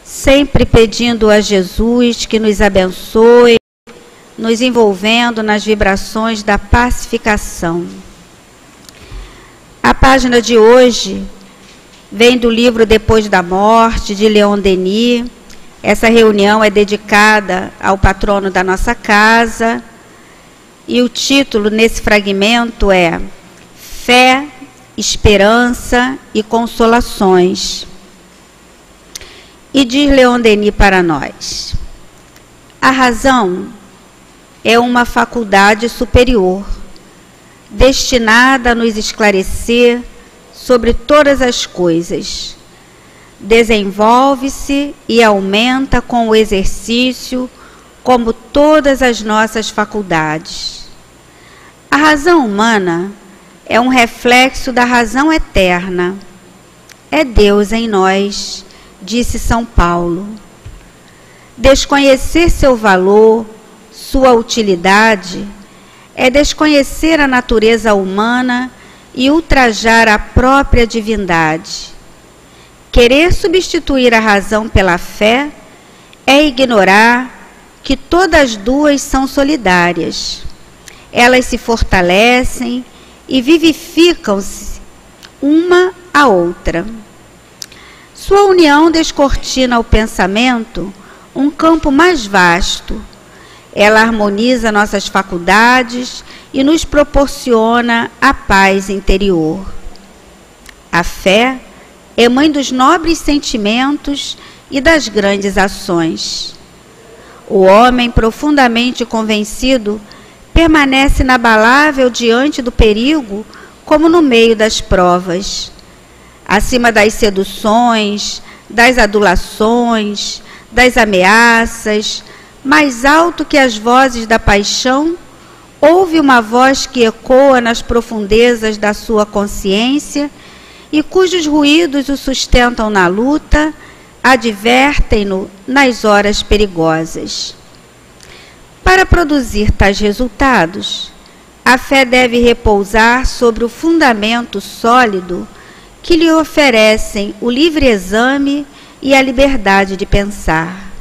sempre pedindo a Jesus que nos abençoe, nos envolvendo nas vibrações da pacificação. A página de hoje vem do livro Depois da Morte, de Leon Denis. Essa reunião é dedicada ao patrono da nossa casa, e o título nesse fragmento é Fé, Esperança e Consolações. E diz Leon Denis para nós: a razão é uma faculdade superior, destinada a nos esclarecer sobre todas as coisas. Desenvolve-se e aumenta com o exercício, como todas as nossas faculdades. A razão humana é um reflexo da razão eterna. É Deus em nós, disse São Paulo. Desconhecer seu valor, sua utilidade, é desconhecer a natureza humana e ultrajar a própria divindade. Querer substituir a razão pela fé é ignorar que todas as duas são solidárias. Elas se fortalecem e vivificam-se uma à outra. Sua união descortina ao pensamento um campo mais vasto. Ela harmoniza nossas faculdades e nos proporciona a paz interior. A fé é mãe dos nobres sentimentos e das grandes ações. O homem profundamente convencido permanece inabalável diante do perigo, como no meio das provas. Acima das seduções, das adulações, das ameaças, mais alto que as vozes da paixão, ouve uma voz que ecoa nas profundezas da sua consciência e cujos ruídos o sustentam na luta, advertem-no nas horas perigosas. Para produzir tais resultados, a fé deve repousar sobre o fundamento sólido que lhe oferecem o livre exame e a liberdade de pensar.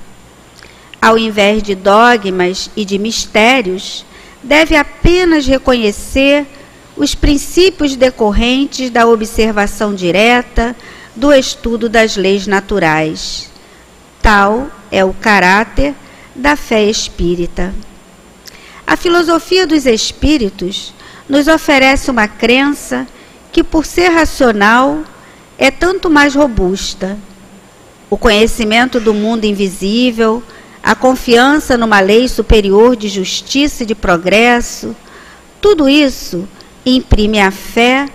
Ao invés de dogmas e de mistérios, deve apenas reconhecer os princípios decorrentes da observação direta, do estudo das leis naturais. Tal é o caráter da fé espírita. A filosofia dos espíritos nos oferece uma crença que, por ser racional, é tanto mais robusta. O conhecimento do mundo invisível, a confiança numa lei superior de justiça e de progresso, tudo isso imprime à fé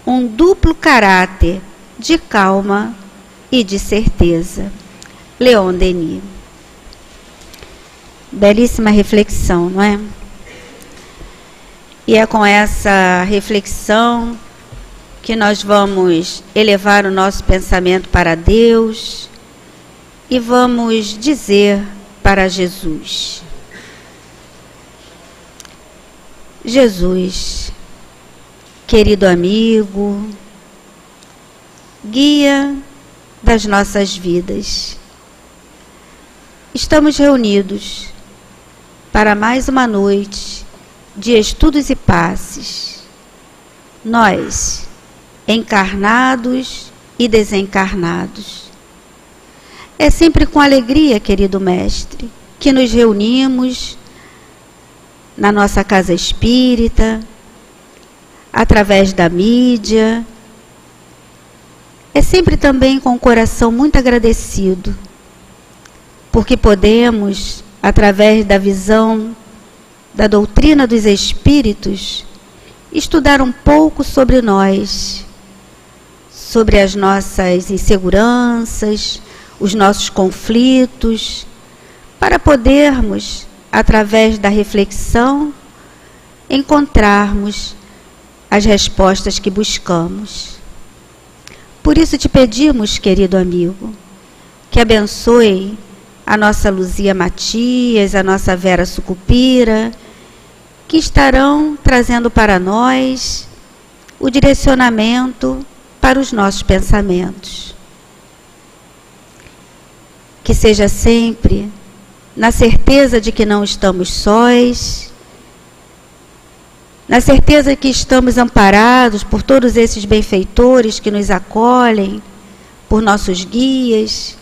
um duplo caráter de calma e de certeza. Leon Denis. Belíssima reflexão, não é? E é com essa reflexão que nós vamos elevar o nosso pensamento para Deus e vamos dizer para Jesus: Jesus, querido amigo, guia das nossas vidas, estamos reunidos para mais uma noite de estudos e passes. Nós, encarnados e desencarnados. É sempre com alegria, querido mestre, que nos reunimos na nossa casa espírita, através da mídia. É sempre também com o coração muito agradecido, porque podemos, através da visão da doutrina dos espíritos, estudar um pouco sobre nós, sobre as nossas inseguranças, os nossos conflitos, para podermos, através da reflexão, encontrarmos as respostas que buscamos. Por isso te pedimos, querido amigo, que abençoe a nossa Luzia Matias, a nossa Vera Sucupira, que estarão trazendo para nós o direcionamento para os nossos pensamentos. que seja sempre na certeza de que não estamos sós, na certeza de que estamos amparados por todos esses benfeitores que nos acolhem, por nossos guias.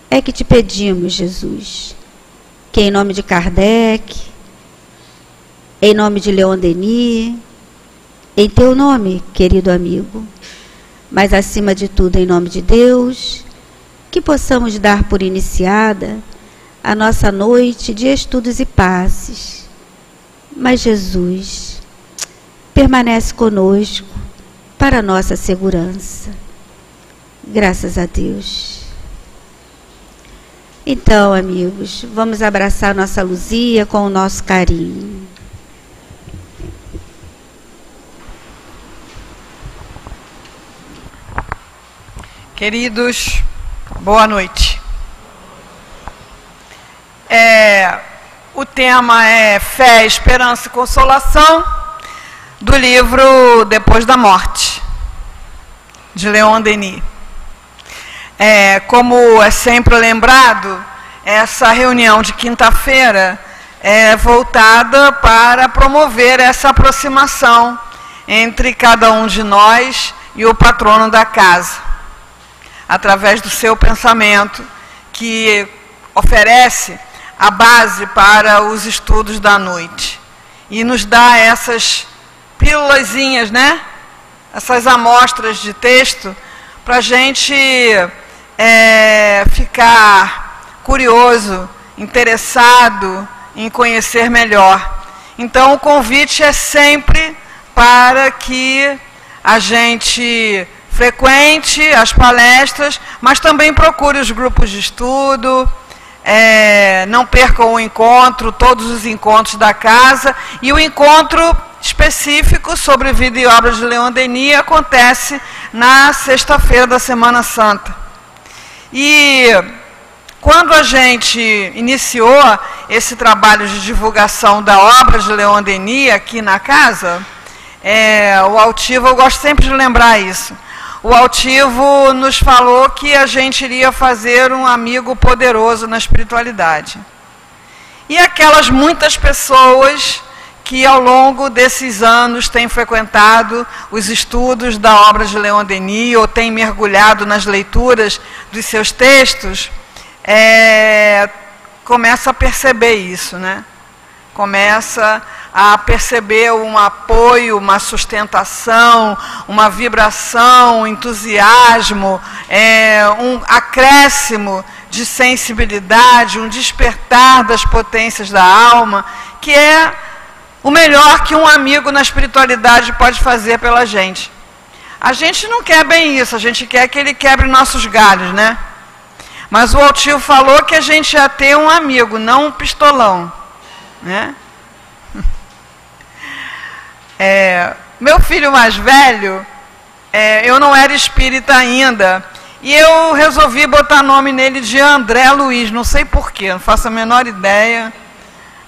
É que te pedimos, Jesus, que em nome de Kardec, em nome de Leon Denis, em teu nome, querido amigo, mas acima de tudo em nome de Deus, que possamos dar por iniciada a nossa noite de estudos e passes. Mas Jesus permanece conosco para a nossa segurança. Graças a Deus. Então, amigos, vamos abraçar nossa Luzia com o nosso carinho. Queridos, boa noite. O tema é Fé, Esperança e Consolação, do livro Depois da Morte, de Leon Denis. Como é sempre lembrado, essa reunião de quinta-feira é voltada para promover essa aproximação entre cada um de nós e o patrono da casa, através do seu pensamento, que oferece a base para os estudos da noite. E nos dá essas pílulazinhas, né? Essas amostras de texto, para a gente ficar curioso, interessado em conhecer melhor. Então, o convite é sempre para que a gente frequente as palestras, mas também procure os grupos de estudo, não percam o encontro, todos os encontros da casa, e o encontro específico sobre vida e obras de Leon Denis acontece na sexta-feira da Semana Santa. E quando a gente iniciou esse trabalho de divulgação da obra de Leon Denis aqui na casa, o Altivo, eu gosto sempre de lembrar isso, o Altivo nos falou que a gente iria fazer um amigo poderoso na espiritualidade. E aquelas muitas pessoas que ao longo desses anos têm frequentado os estudos da obra de Leon Denis, ou têm mergulhado nas leituras dos seus textos, começa a perceber isso, né? Começa a perceber um apoio, uma sustentação, uma vibração, um entusiasmo, um acréscimo de sensibilidade, um despertar das potências da alma, que é o melhor que um amigo na espiritualidade pode fazer pela gente. A gente não quer bem isso, a gente quer que ele quebre nossos galhos, né? Mas o Altivo falou que a gente ia ter um amigo, não um pistolão, né? Meu filho mais velho, eu não era espírita ainda, e eu resolvi botar nome nele de André Luiz, não sei porquê, não faço a menor ideia,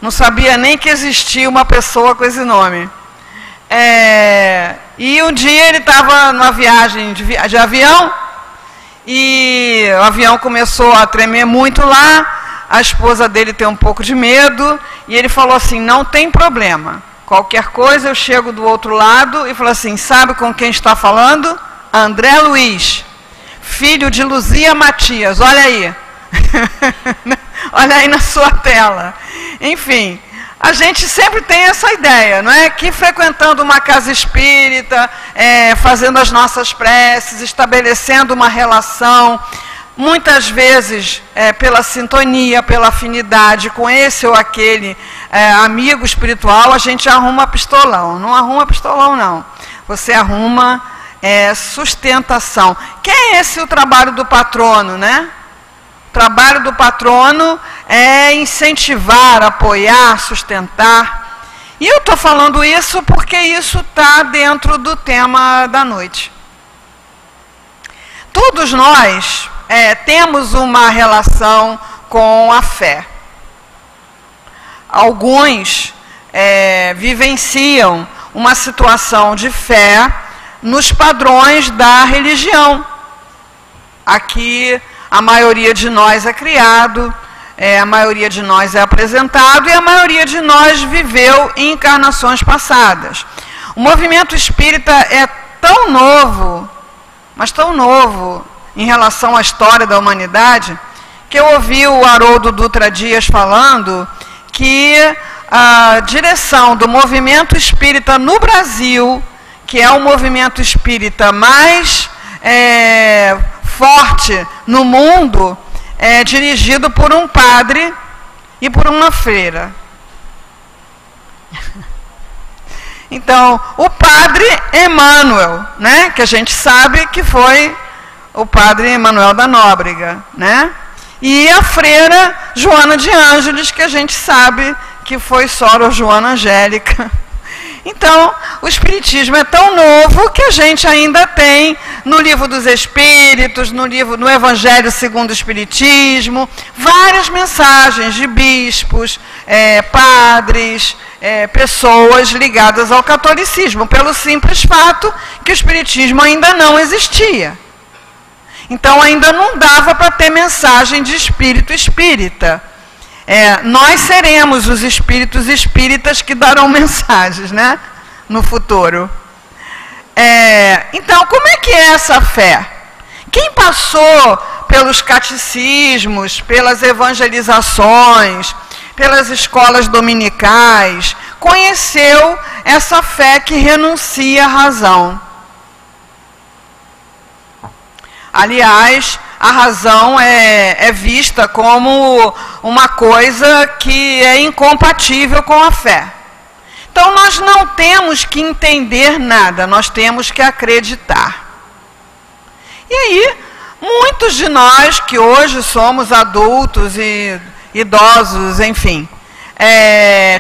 não sabia nem que existia uma pessoa com esse nome. E um dia ele estava numa viagem de avião, e o avião começou a tremer muito lá, a esposa dele tem um pouco de medo, e ele falou assim, não tem problema, qualquer coisa eu chego do outro lado, e falou assim, sabe com quem está falando? André Luiz, filho de Luzia Matias, olha aí, olha aí na sua tela. Enfim, a gente sempre tem essa ideia, não é? Que frequentando uma casa espírita, fazendo as nossas preces, estabelecendo uma relação, muitas vezes pela sintonia, pela afinidade com esse ou aquele amigo espiritual, a gente arruma pistolão. Não arruma pistolão, não. Você arruma sustentação. Que é esse o trabalho do patrono, né? O trabalho do patrono é incentivar, apoiar, sustentar. E eu estou falando isso porque isso está dentro do tema da noite. Todos nós temos uma relação com a fé. Alguns vivenciam uma situação de fé nos padrões da religião. Aqui a maioria de nós é criado, a maioria de nós é apresentado e a maioria de nós viveu em encarnações passadas. O movimento espírita é tão novo, mas tão novo em relação à história da humanidade, que eu ouvi o Haroldo Dutra Dias falando que a direção do movimento espírita no Brasil, que é o movimento espírita mais forte no mundo, é dirigido por um padre e por uma freira. Então, o padre Emmanuel, né, que a gente sabe que foi o padre Emanuel da Nóbrega, né? E a freira Joana de Ângeles, que a gente sabe que foi Sor Joana Angélica. Então, o Espiritismo é tão novo que a gente ainda tem no Livro dos Espíritos, no Evangelho segundo o Espiritismo, várias mensagens de bispos, padres, pessoas ligadas ao catolicismo, pelo simples fato que o Espiritismo ainda não existia. Então, ainda não dava para ter mensagem de espírito espírita. Nós seremos os espíritos espíritas que darão mensagens, né, no futuro. Então, como é que é essa fé? Quem passou pelos catecismos, pelas evangelizações, pelas escolas dominicais, conheceu essa fé que renuncia à razão. Aliás, a razão é vista como uma coisa que é incompatível com a fé. Então, nós não temos que entender nada, nós temos que acreditar. E aí, muitos de nós que hoje somos adultos e idosos, enfim,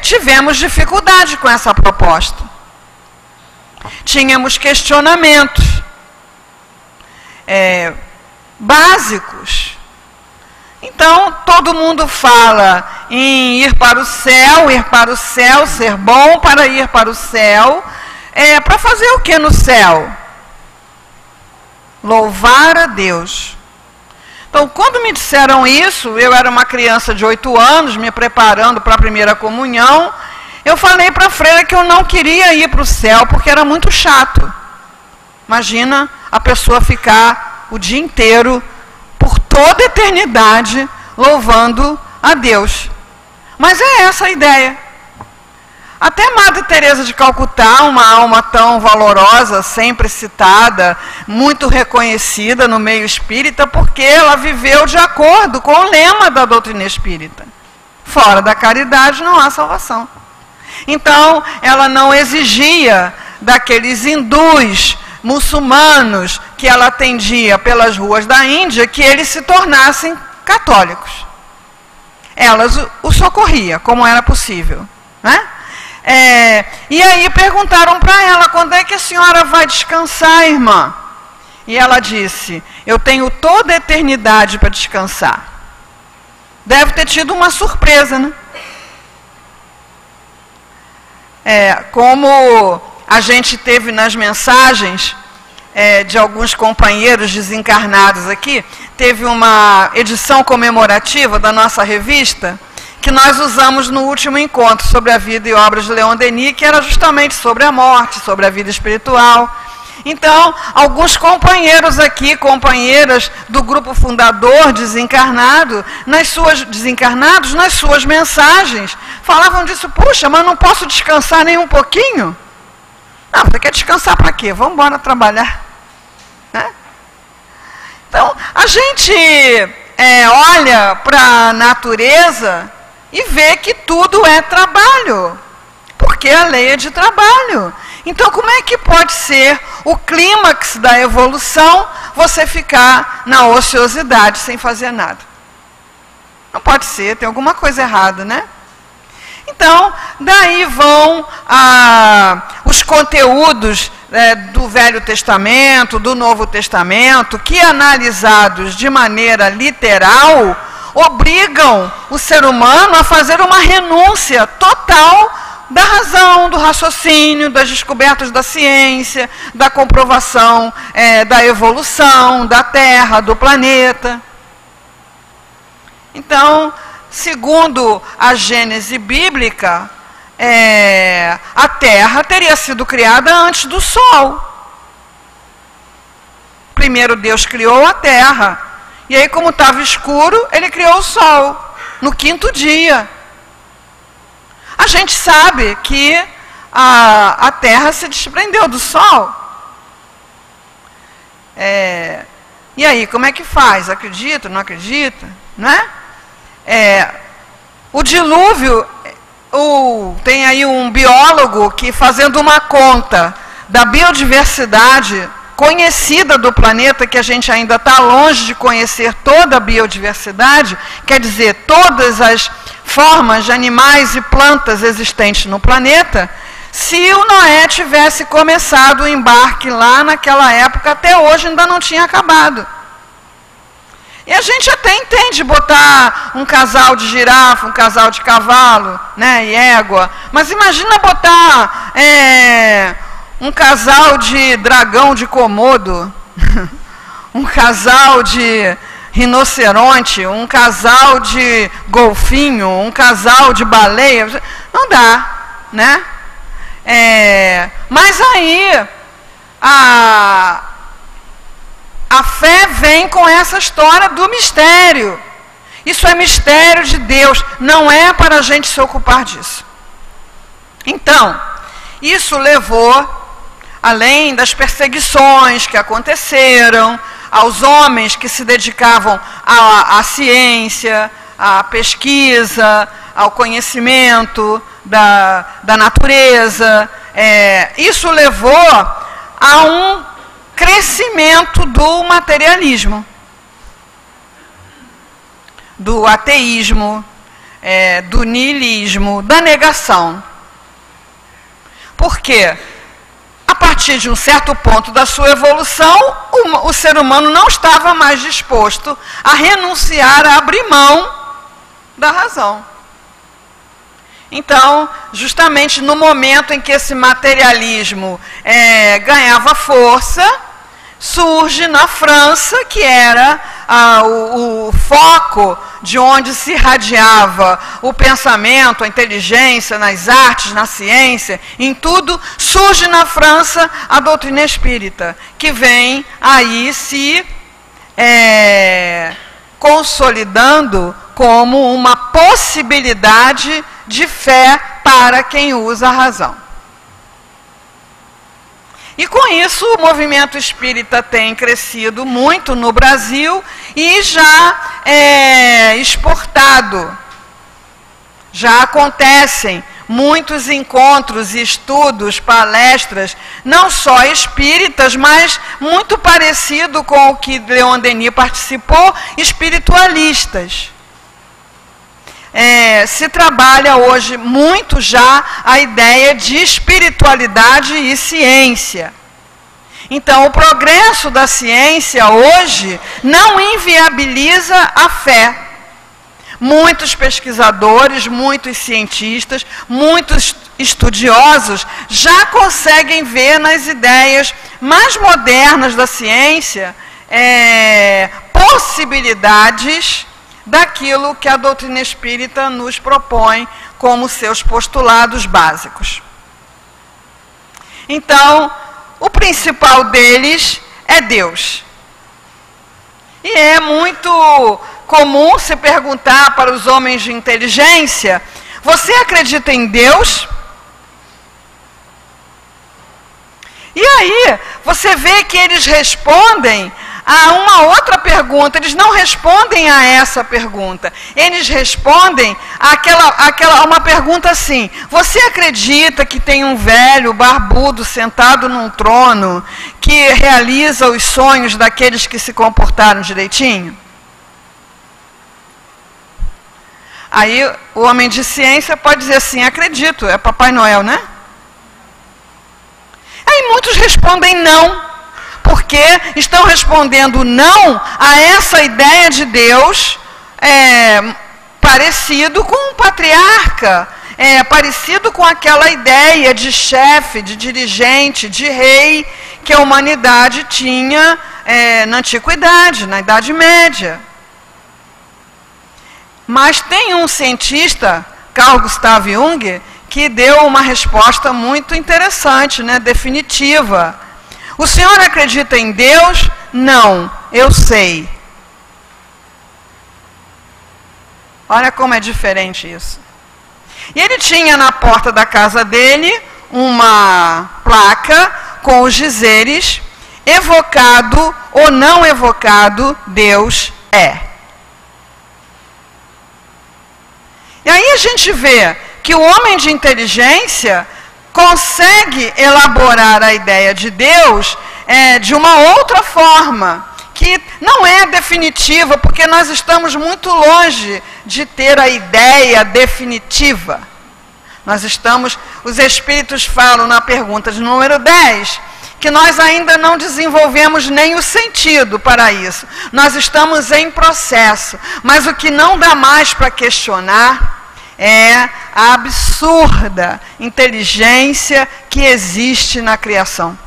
tivemos dificuldade com essa proposta. Tínhamos questionamentos básicos. Então, todo mundo fala em ir para o céu, ser bom para ir para o céu. Para fazer o que no céu? Louvar a Deus. Então, quando me disseram isso, eu era uma criança de 8 anos, me preparando para a primeira comunhão, eu falei para a freira que eu não queria ir para o céu, porque era muito chato. Imagina a pessoa ficar o dia inteiro, por toda a eternidade, louvando a Deus. Mas é essa a ideia. Até Madre Teresa de Calcutá, uma alma tão valorosa, sempre citada, muito reconhecida no meio espírita, porque ela viveu de acordo com o lema da doutrina espírita. Fora da caridade não há salvação. Então, ela não exigia daqueles hindus, muçulmanos, que ela atendia pelas ruas da Índia, que eles se tornassem católicos. Ela o socorria, como era possível, né? E aí perguntaram para ela: quando é que a senhora vai descansar, irmã? E ela disse: eu tenho toda a eternidade para descansar. Deve ter tido uma surpresa, né? Como a gente teve nas mensagens de alguns companheiros desencarnados aqui, teve uma edição comemorativa da nossa revista, que nós usamos no último encontro sobre a vida e obras de Leon Denis, que era justamente sobre a morte, sobre a vida espiritual. Então, alguns companheiros aqui, companheiras do grupo fundador desencarnados, nas suas mensagens, falavam disso: puxa, mas não posso descansar nem um pouquinho? Não, você quer descansar para quê? Vamos embora trabalhar. Né? Então, a gente olha para a natureza e vê que tudo é trabalho, porque a lei é de trabalho. Então, como é que pode ser o clímax da evolução você ficar na ociosidade sem fazer nada? Não pode ser, tem alguma coisa errada, né? Então, daí vão os conteúdos do Velho Testamento, do Novo Testamento, que, analisados de maneira literal, obrigam o ser humano a fazer uma renúncia total da razão, do raciocínio, das descobertas da ciência, da comprovação da evolução da Terra, do planeta. Então, segundo a Gênese bíblica, a Terra teria sido criada antes do Sol. Primeiro Deus criou a Terra. E aí, como estava escuro, ele criou o Sol, no 5º dia. A gente sabe que a Terra se desprendeu do Sol. E aí, como é que faz? Acredita, não acredita? Né? O dilúvio, tem aí um biólogo que, fazendo uma conta da biodiversidade conhecida do planeta, que a gente ainda está longe de conhecer toda a biodiversidade, quer dizer, todas as formas de animais e plantas existentes no planeta, se o Noé tivesse começado o embarque lá naquela época, até hoje ainda não tinha acabado. E a gente até entende botar um casal de girafa, um casal de cavalo, né, e égua, mas imagina botar um casal de dragão de Komodo, um casal de rinoceronte, um casal de golfinho, um casal de baleia. Não dá, né? Mas aí a fé vem com essa história do mistério. Isso é mistério de Deus, não é para a gente se ocupar disso. Então, isso levou, além das perseguições que aconteceram, aos homens que se dedicavam à ciência, à pesquisa, ao conhecimento da natureza, isso levou a um crescimento do materialismo, do ateísmo, do niilismo, da negação. Por quê? A partir de um certo ponto da sua evolução, o ser humano não estava mais disposto a renunciar, a abrir mão da razão. Então, justamente no momento em que esse materialismo ganhava força, surge na França, que era o foco de onde se irradiava o pensamento, a inteligência, nas artes, na ciência, em tudo, surge na França a doutrina espírita, que vem aí se consolidando como uma possibilidade de fé para quem usa a razão. E com isso o movimento espírita tem crescido muito no Brasil e já é exportado. Já acontecem muitos encontros, estudos, palestras, não só espíritas, mas muito parecido com o que Leon Denis participou, espiritualistas. Se trabalha hoje muito já a ideia de espiritualidade e ciência. Então, o progresso da ciência hoje não inviabiliza a fé. Muitos pesquisadores, muitos cientistas, muitos estudiosos já conseguem ver nas ideias mais modernas da ciência possibilidades daquilo que a doutrina espírita nos propõe como seus postulados básicos. Então, o principal deles é Deus. E é muito comum se perguntar para os homens de inteligência: você acredita em Deus? E aí, você vê que eles respondem a uma outra pergunta. Eles não respondem a essa pergunta. Eles respondem a uma pergunta assim: você acredita que tem um velho barbudo sentado num trono que realiza os sonhos daqueles que se comportaram direitinho? Aí o homem de ciência pode dizer assim: acredito, é Papai Noel, né? Aí muitos respondem não, porque estão respondendo não a essa ideia de Deus parecido com um patriarca, parecido com aquela ideia de chefe, de dirigente, de rei que a humanidade tinha na Antiguidade, na Idade Média. Mas tem um cientista, Carl Gustav Jung, que deu uma resposta muito interessante, né, definitiva. O senhor acredita em Deus? Não, eu sei. Olha como é diferente isso. E ele tinha na porta da casa dele uma placa com os dizeres: evocado ou não evocado, Deus é. E aí a gente vê que o homem de inteligência consegue elaborar a ideia de Deus de uma outra forma, que não é definitiva, porque nós estamos muito longe de ter a ideia definitiva. Os espíritos falam na pergunta de número 10, que nós ainda não desenvolvemos nem o sentido para isso. Nós estamos em processo, mas o que não dá mais para questionar é a absurda inteligência que existe na criação.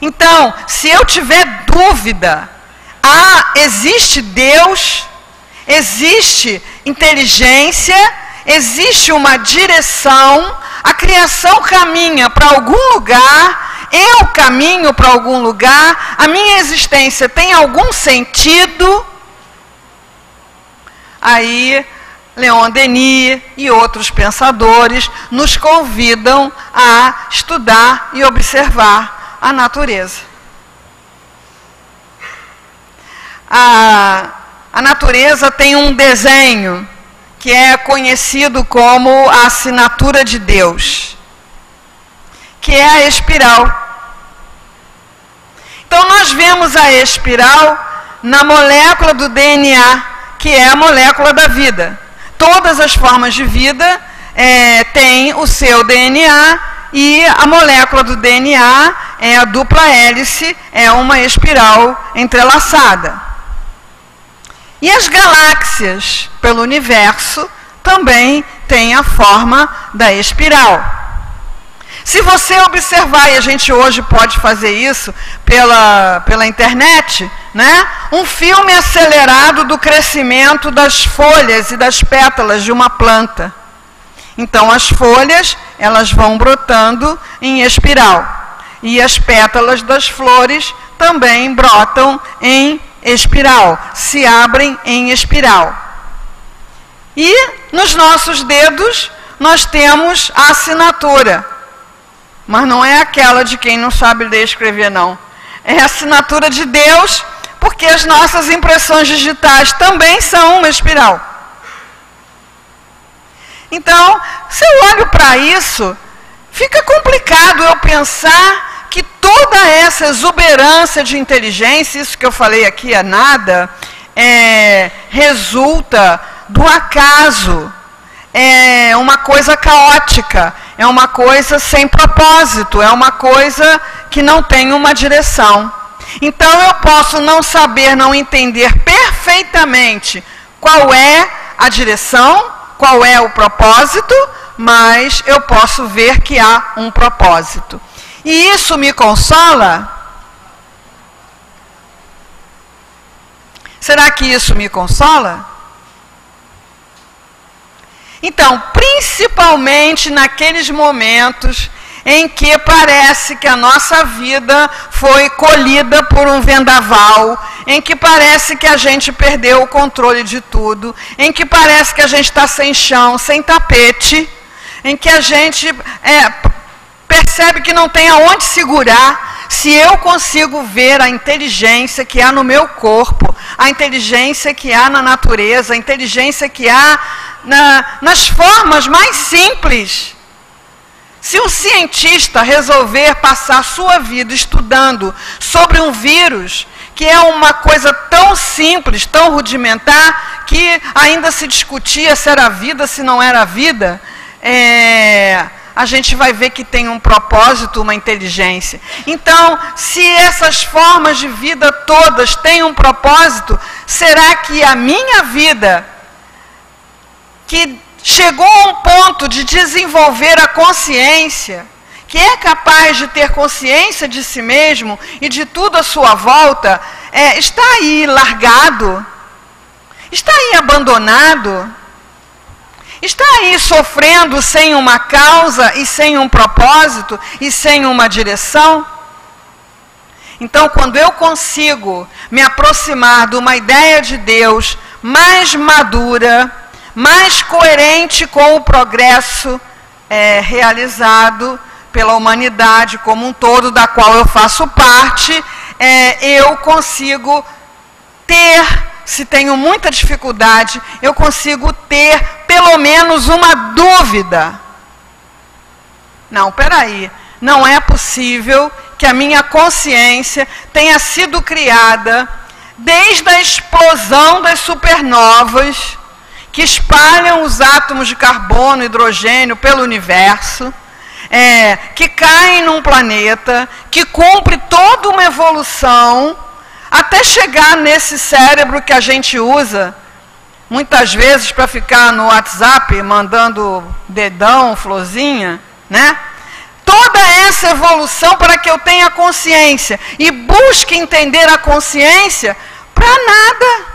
Então, se eu tiver dúvida, existe Deus, existe inteligência, existe uma direção, a criação caminha para algum lugar, eu caminho para algum lugar, a minha existência tem algum sentido, aí Leon Denis e outros pensadores nos convidam a estudar e observar a natureza. A natureza tem um desenho que é conhecido como a assinatura de Deus, que é a espiral. Então nós vemos a espiral na molécula do DNA, que é a molécula da vida. Todas as formas de vida têm o seu DNA, e a molécula do DNA é a dupla hélice, é uma espiral entrelaçada. E as galáxias pelo universo também têm a forma da espiral. Se você observar, e a gente hoje pode fazer isso pela internet, né? Um filme acelerado do crescimento das folhas e das pétalas de uma planta. Então, as folhas, elas vão brotando em espiral. E as pétalas das flores também brotam em espiral, se abrem em espiral. E nos nossos dedos, nós temos a assinatura. Mas não é aquela de quem não sabe ler e escrever, não. É a assinatura de Deus, porque as nossas impressões digitais também são uma espiral. Então, se eu olho para isso, fica complicado eu pensar que toda essa exuberância de inteligência, isso que eu falei aqui é nada, resulta do acaso, é uma coisa caótica, é uma coisa sem propósito, é uma coisa que não tem uma direção. Então eu posso não saber, não entender perfeitamente qual é a direção, qual é o propósito, mas eu posso ver que há um propósito. E isso me consola? Será que isso me consola? Então, principalmente naqueles momentos em que parece que a nossa vida foi colhida por um vendaval, em que parece que a gente perdeu o controle de tudo, em que parece que a gente está sem chão, sem tapete, em que a gente percebe que não tem aonde segurar. Se eu consigo ver a inteligência que há no meu corpo, a inteligência que há na natureza, a inteligência que há nas formas mais simples. Se um cientista resolver passar a sua vida estudando sobre um vírus, que é uma coisa tão simples, tão rudimentar, que ainda se discutia se era vida, se não era vida, a gente vai ver que tem um propósito, uma inteligência. Então, se essas formas de vida todas têm um propósito, será que a minha vida, que chegou a um ponto de desenvolver a consciência, que é capaz de ter consciência de si mesmo e de tudo à sua volta, está aí largado? Está aí abandonado? Está aí sofrendo sem uma causa e sem um propósito e sem uma direção? Então, quando eu consigo me aproximar de uma ideia de Deus mais madura, mais coerente com o progresso realizado pela humanidade como um todo, da qual eu faço parte, eu consigo ter, se tenho muita dificuldade, eu consigo ter pelo menos uma dúvida. Não, peraí, não é possível que a minha consciência tenha sido criada desde a explosão das supernovas que espalham os átomos de carbono e hidrogênio pelo universo, que caem num planeta, que cumpre toda uma evolução, até chegar nesse cérebro que a gente usa, muitas vezes para ficar no WhatsApp, mandando dedão, florzinha, né? Toda essa evolução para que eu tenha consciência e busque entender a consciência para nada.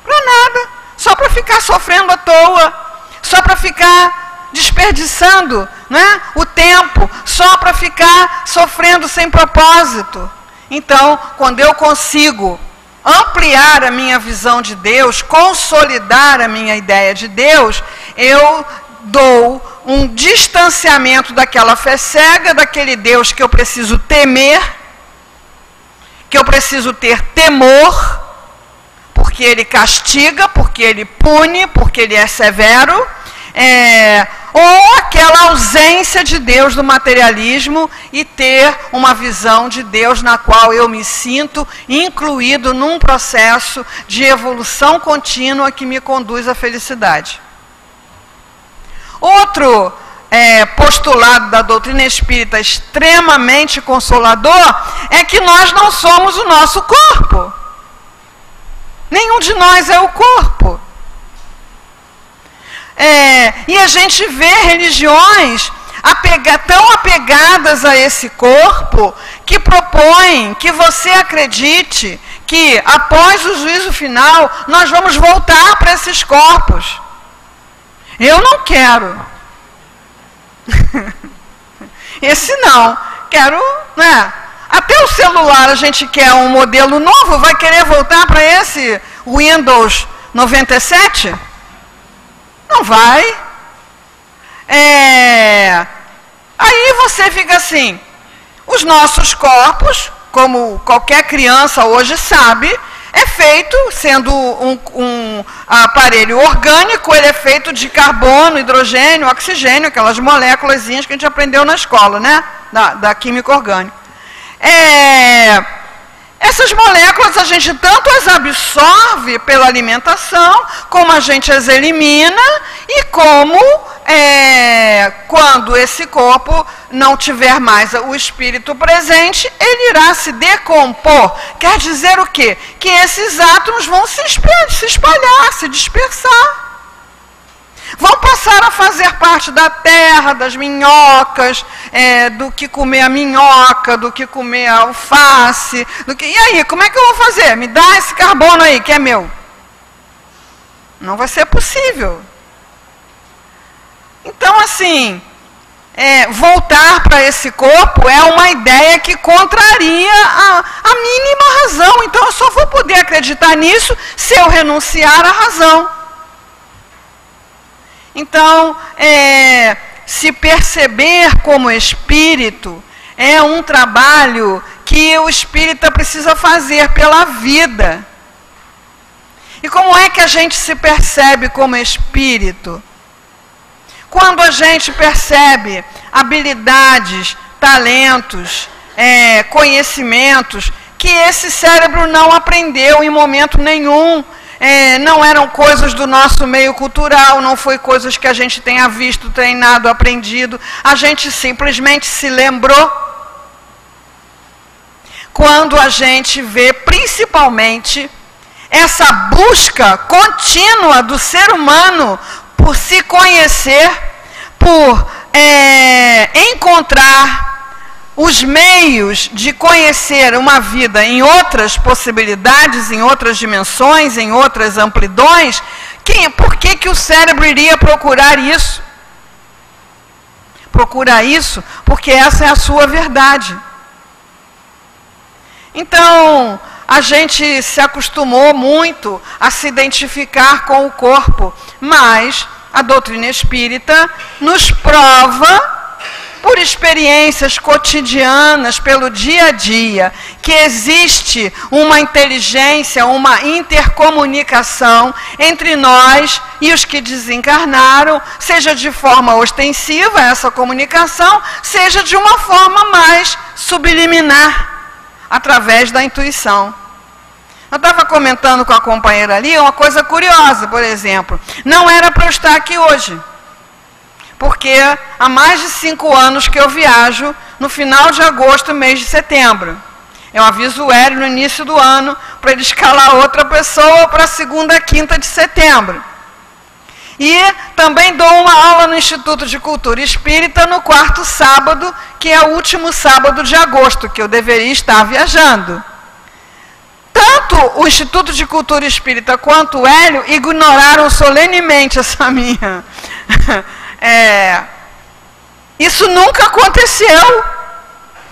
Para nada. Só para ficar sofrendo à toa. Só para ficar desperdiçando, né, o tempo. Só para ficar sofrendo sem propósito. Então, quando eu consigo ampliar a minha visão de Deus, consolidar a minha ideia de Deus, eu dou um distanciamento daquela fé cega, daquele Deus que eu preciso temer, que eu preciso ter temor, porque Ele castiga, porque Ele pune, porque Ele é severo, ou aquela ausência de Deus do materialismo e ter uma visão de Deus na qual eu me sinto incluído num processo de evolução contínua que me conduz à felicidade. Outro postulado da doutrina espírita extremamente consolador é que nós não somos o nosso corpo. Nenhum de nós é o corpo. E a gente vê religiões tão apegadas a esse corpo que propõem que você acredite que após o juízo final nós vamos voltar para esses corpos. Eu não quero. Esse não. Quero, né? Até o celular a gente quer um modelo novo, vai querer voltar para esse Windows 97? Não vai. Aí você fica assim, os nossos corpos, como qualquer criança hoje sabe, é feito, sendo um aparelho orgânico, ele é feito de carbono, hidrogênio, oxigênio, aquelas moléculas que a gente aprendeu na escola, né? Da química orgânica. Essas moléculas a gente tanto as absorve pela alimentação, como a gente as elimina, e como quando esse corpo não tiver mais o espírito presente, ele irá se decompor. Quer dizer o quê? Que esses átomos vão se espalhar, se dispersar. Vão passar a fazer parte da terra, das minhocas, do que comer a minhoca, do que comer a alface. E aí, como é que eu vou fazer? Me dá esse carbono aí, que é meu. Não vai ser possível. Então, assim, voltar para esse corpo é uma ideia que contraria a mínima razão. Então, eu só vou poder acreditar nisso se eu renunciar à razão. Então, se perceber como espírito é um trabalho que o espírita precisa fazer pela vida. E como é que a gente se percebe como espírito? Quando a gente percebe habilidades, talentos, conhecimentos que esse cérebro não aprendeu em momento nenhum, não eram coisas do nosso meio cultural, não foi coisas que a gente tenha visto, treinado, aprendido, a gente simplesmente se lembrou. Quando a gente vê principalmente essa busca contínua do ser humano por se conhecer, por encontrar os meios de conhecer uma vida em outras possibilidades, em outras dimensões, em outras amplidões, por que o cérebro iria procurar isso? Procura isso porque essa é a sua verdade. Então, a gente se acostumou muito a se identificar com o corpo, mas a doutrina espírita nos prova, por experiências cotidianas, pelo dia a dia, que existe uma inteligência, uma intercomunicação entre nós e os que desencarnaram, seja de forma ostensiva essa comunicação, seja de uma forma mais subliminar, através da intuição. Eu estava comentando com a companheira ali uma coisa curiosa, por exemplo. Não era para eu estar aqui hoje, porque há mais de 5 anos que eu viajo no final de agosto, mês de setembro. Eu aviso o Hélio no início do ano para ele escalar outra pessoa para a segunda quinta de setembro. E também dou uma aula no Instituto de Cultura Espírita no 4º sábado, que é o último sábado de agosto, que eu deveria estar viajando. Tanto o Instituto de Cultura Espírita quanto o Hélio ignoraram solenemente essa minha... Isso nunca aconteceu.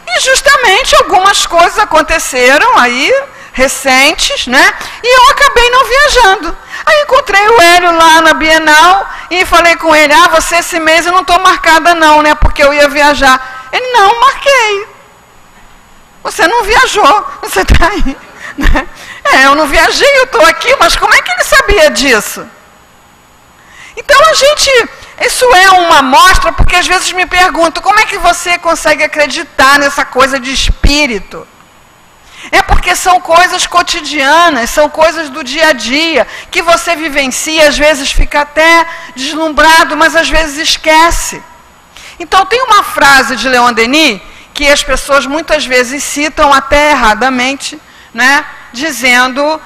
E justamente algumas coisas aconteceram aí, recentes, né? E eu acabei não viajando. Aí encontrei o Hélio lá na Bienal e falei com ele, você esse mês eu não estou marcada não, né? Porque eu ia viajar. Ele, não, marquei. Você não viajou, você está aí. Né? Eu não viajei, eu estou aqui, mas como é que ele sabia disso? Então isso é uma amostra, porque às vezes me perguntam, como é que você consegue acreditar nessa coisa de espírito? É porque são coisas cotidianas, são coisas do dia a dia, que você vivencia, às vezes fica até deslumbrado, mas às vezes esquece. Então tem uma frase de Leon Denis, que as pessoas muitas vezes citam até erradamente, né? Dizendo,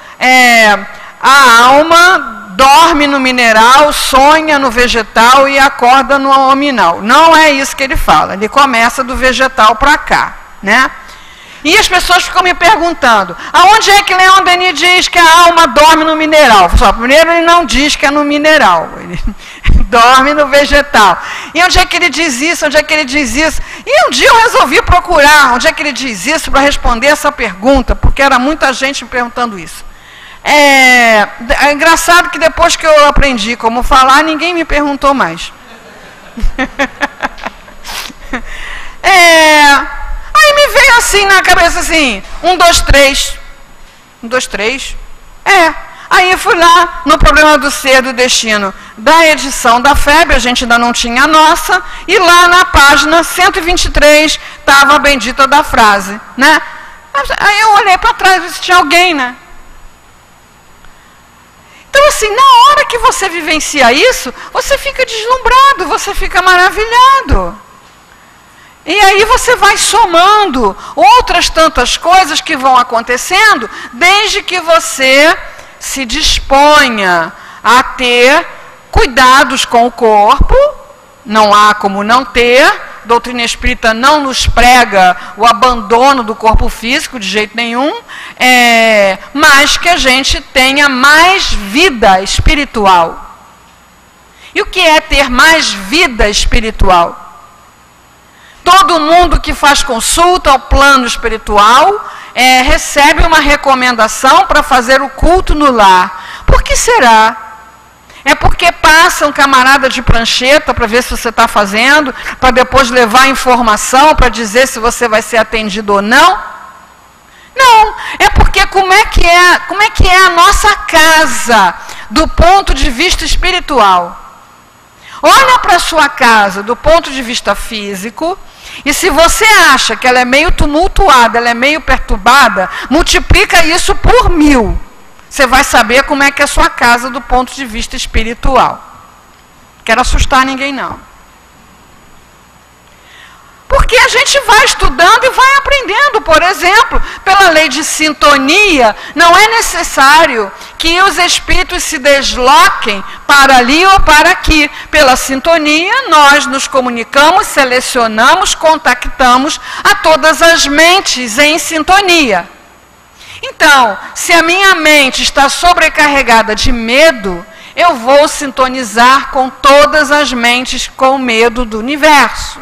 a alma dorme no mineral, sonha no vegetal e acorda no nominal. Não é isso que ele fala, ele começa do vegetal para cá, né? E as pessoas ficam me perguntando, aonde é que Leon Denis diz que a alma dorme no mineral? Primeiro, ele não diz que é no mineral, ele dorme no vegetal. E onde é que ele diz isso? Onde é que ele diz isso? E um dia eu resolvi procurar onde é que ele diz isso para responder essa pergunta, porque era muita gente me perguntando isso. É engraçado que depois que eu aprendi como falar, ninguém me perguntou mais. Aí me veio assim na cabeça assim, 1, 2, 3. 1, 2, 3. Aí fui lá no Problema do Ser, do Destino, da edição da FEB, a gente ainda não tinha a nossa, e lá na página 123 estava a bendita da frase, né? Aí eu olhei para trás e disse, tinha alguém, né? Então, assim, na hora que você vivencia isso, você fica deslumbrado, você fica maravilhado. E aí você vai somando outras tantas coisas que vão acontecendo, desde que você se disponha a ter cuidados com o corpo, não há como não ter, doutrina espírita não nos prega o abandono do corpo físico de jeito nenhum, mas que a gente tenha mais vida espiritual. E o que é ter mais vida espiritual? Todo mundo que faz consulta ao plano espiritual recebe uma recomendação para fazer o culto no lar. Por que será? É porque passa um camarada de prancheta para ver se você está fazendo, para depois levar informação para dizer se você vai ser atendido ou não? Não, é porque como é que é a nossa casa do ponto de vista espiritual? Olha para a sua casa do ponto de vista físico, e se você acha que ela é meio tumultuada, ela é meio perturbada, multiplica isso por 1000. Você vai saber como é que é a sua casa do ponto de vista espiritual. Não quero assustar ninguém, não. Por Porque a gente vai estudando e vai aprendendo. Por exemplo, pela lei de sintonia, não é necessário que os espíritos se desloquem para ali ou para aqui. Pela sintonia, nós nos comunicamos, selecionamos, contactamos a todas as mentes em sintonia. Então, se a minha mente está sobrecarregada de medo, eu vou sintonizar com todas as mentes com medo do universo.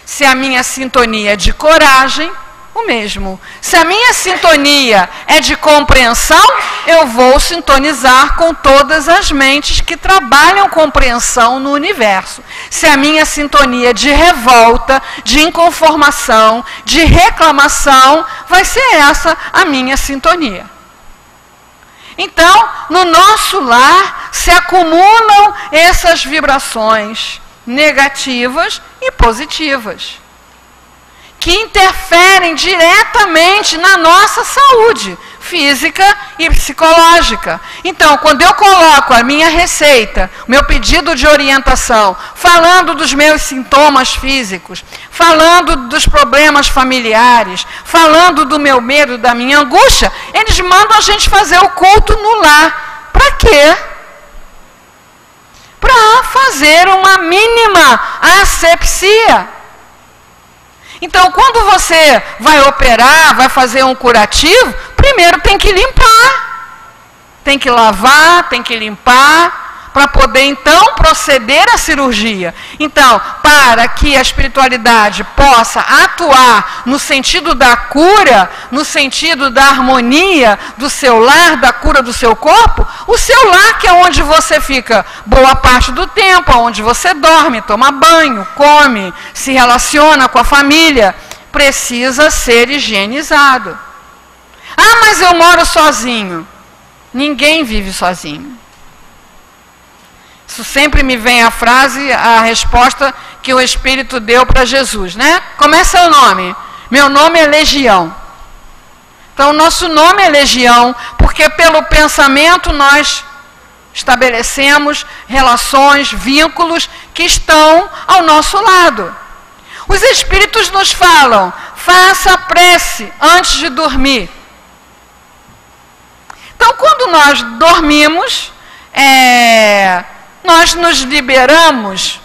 Se a minha sintonia é de coragem, o mesmo. Se a minha sintonia é de compreensão, eu vou sintonizar com todas as mentes que trabalham compreensão no universo. Se a minha sintonia é de revolta, de inconformação, de reclamação, vai ser essa a minha sintonia. Então, no nosso lar se acumulam essas vibrações negativas e positivas, que interferem diretamente na nossa saúde física e psicológica. Então, quando eu coloco a minha receita, o meu pedido de orientação, falando dos meus sintomas físicos, falando dos problemas familiares, falando do meu medo, da minha angústia, eles mandam a gente fazer o culto no lar. Para quê? Para fazer uma mínima asepsia. Então, quando você vai operar, vai fazer um curativo, primeiro tem que limpar. Tem que lavar, tem que limpar, para poder então proceder à cirurgia. Então, para que a espiritualidade possa atuar no sentido da cura, no sentido da harmonia do seu lar, da cura do seu corpo, o seu lar, que é onde você fica boa parte do tempo, onde você dorme, toma banho, come, se relaciona com a família, precisa ser higienizado. Ah, mas eu moro sozinho. Ninguém vive sozinho. Isso sempre me vem a frase, a resposta que o Espírito deu para Jesus, né? Como é seu nome? Meu nome é Legião. Então, o nosso nome é Legião, porque pelo pensamento nós estabelecemos relações, vínculos que estão ao nosso lado. Os Espíritos nos falam, faça prece antes de dormir. Então, quando nós dormimos, nós nos liberamos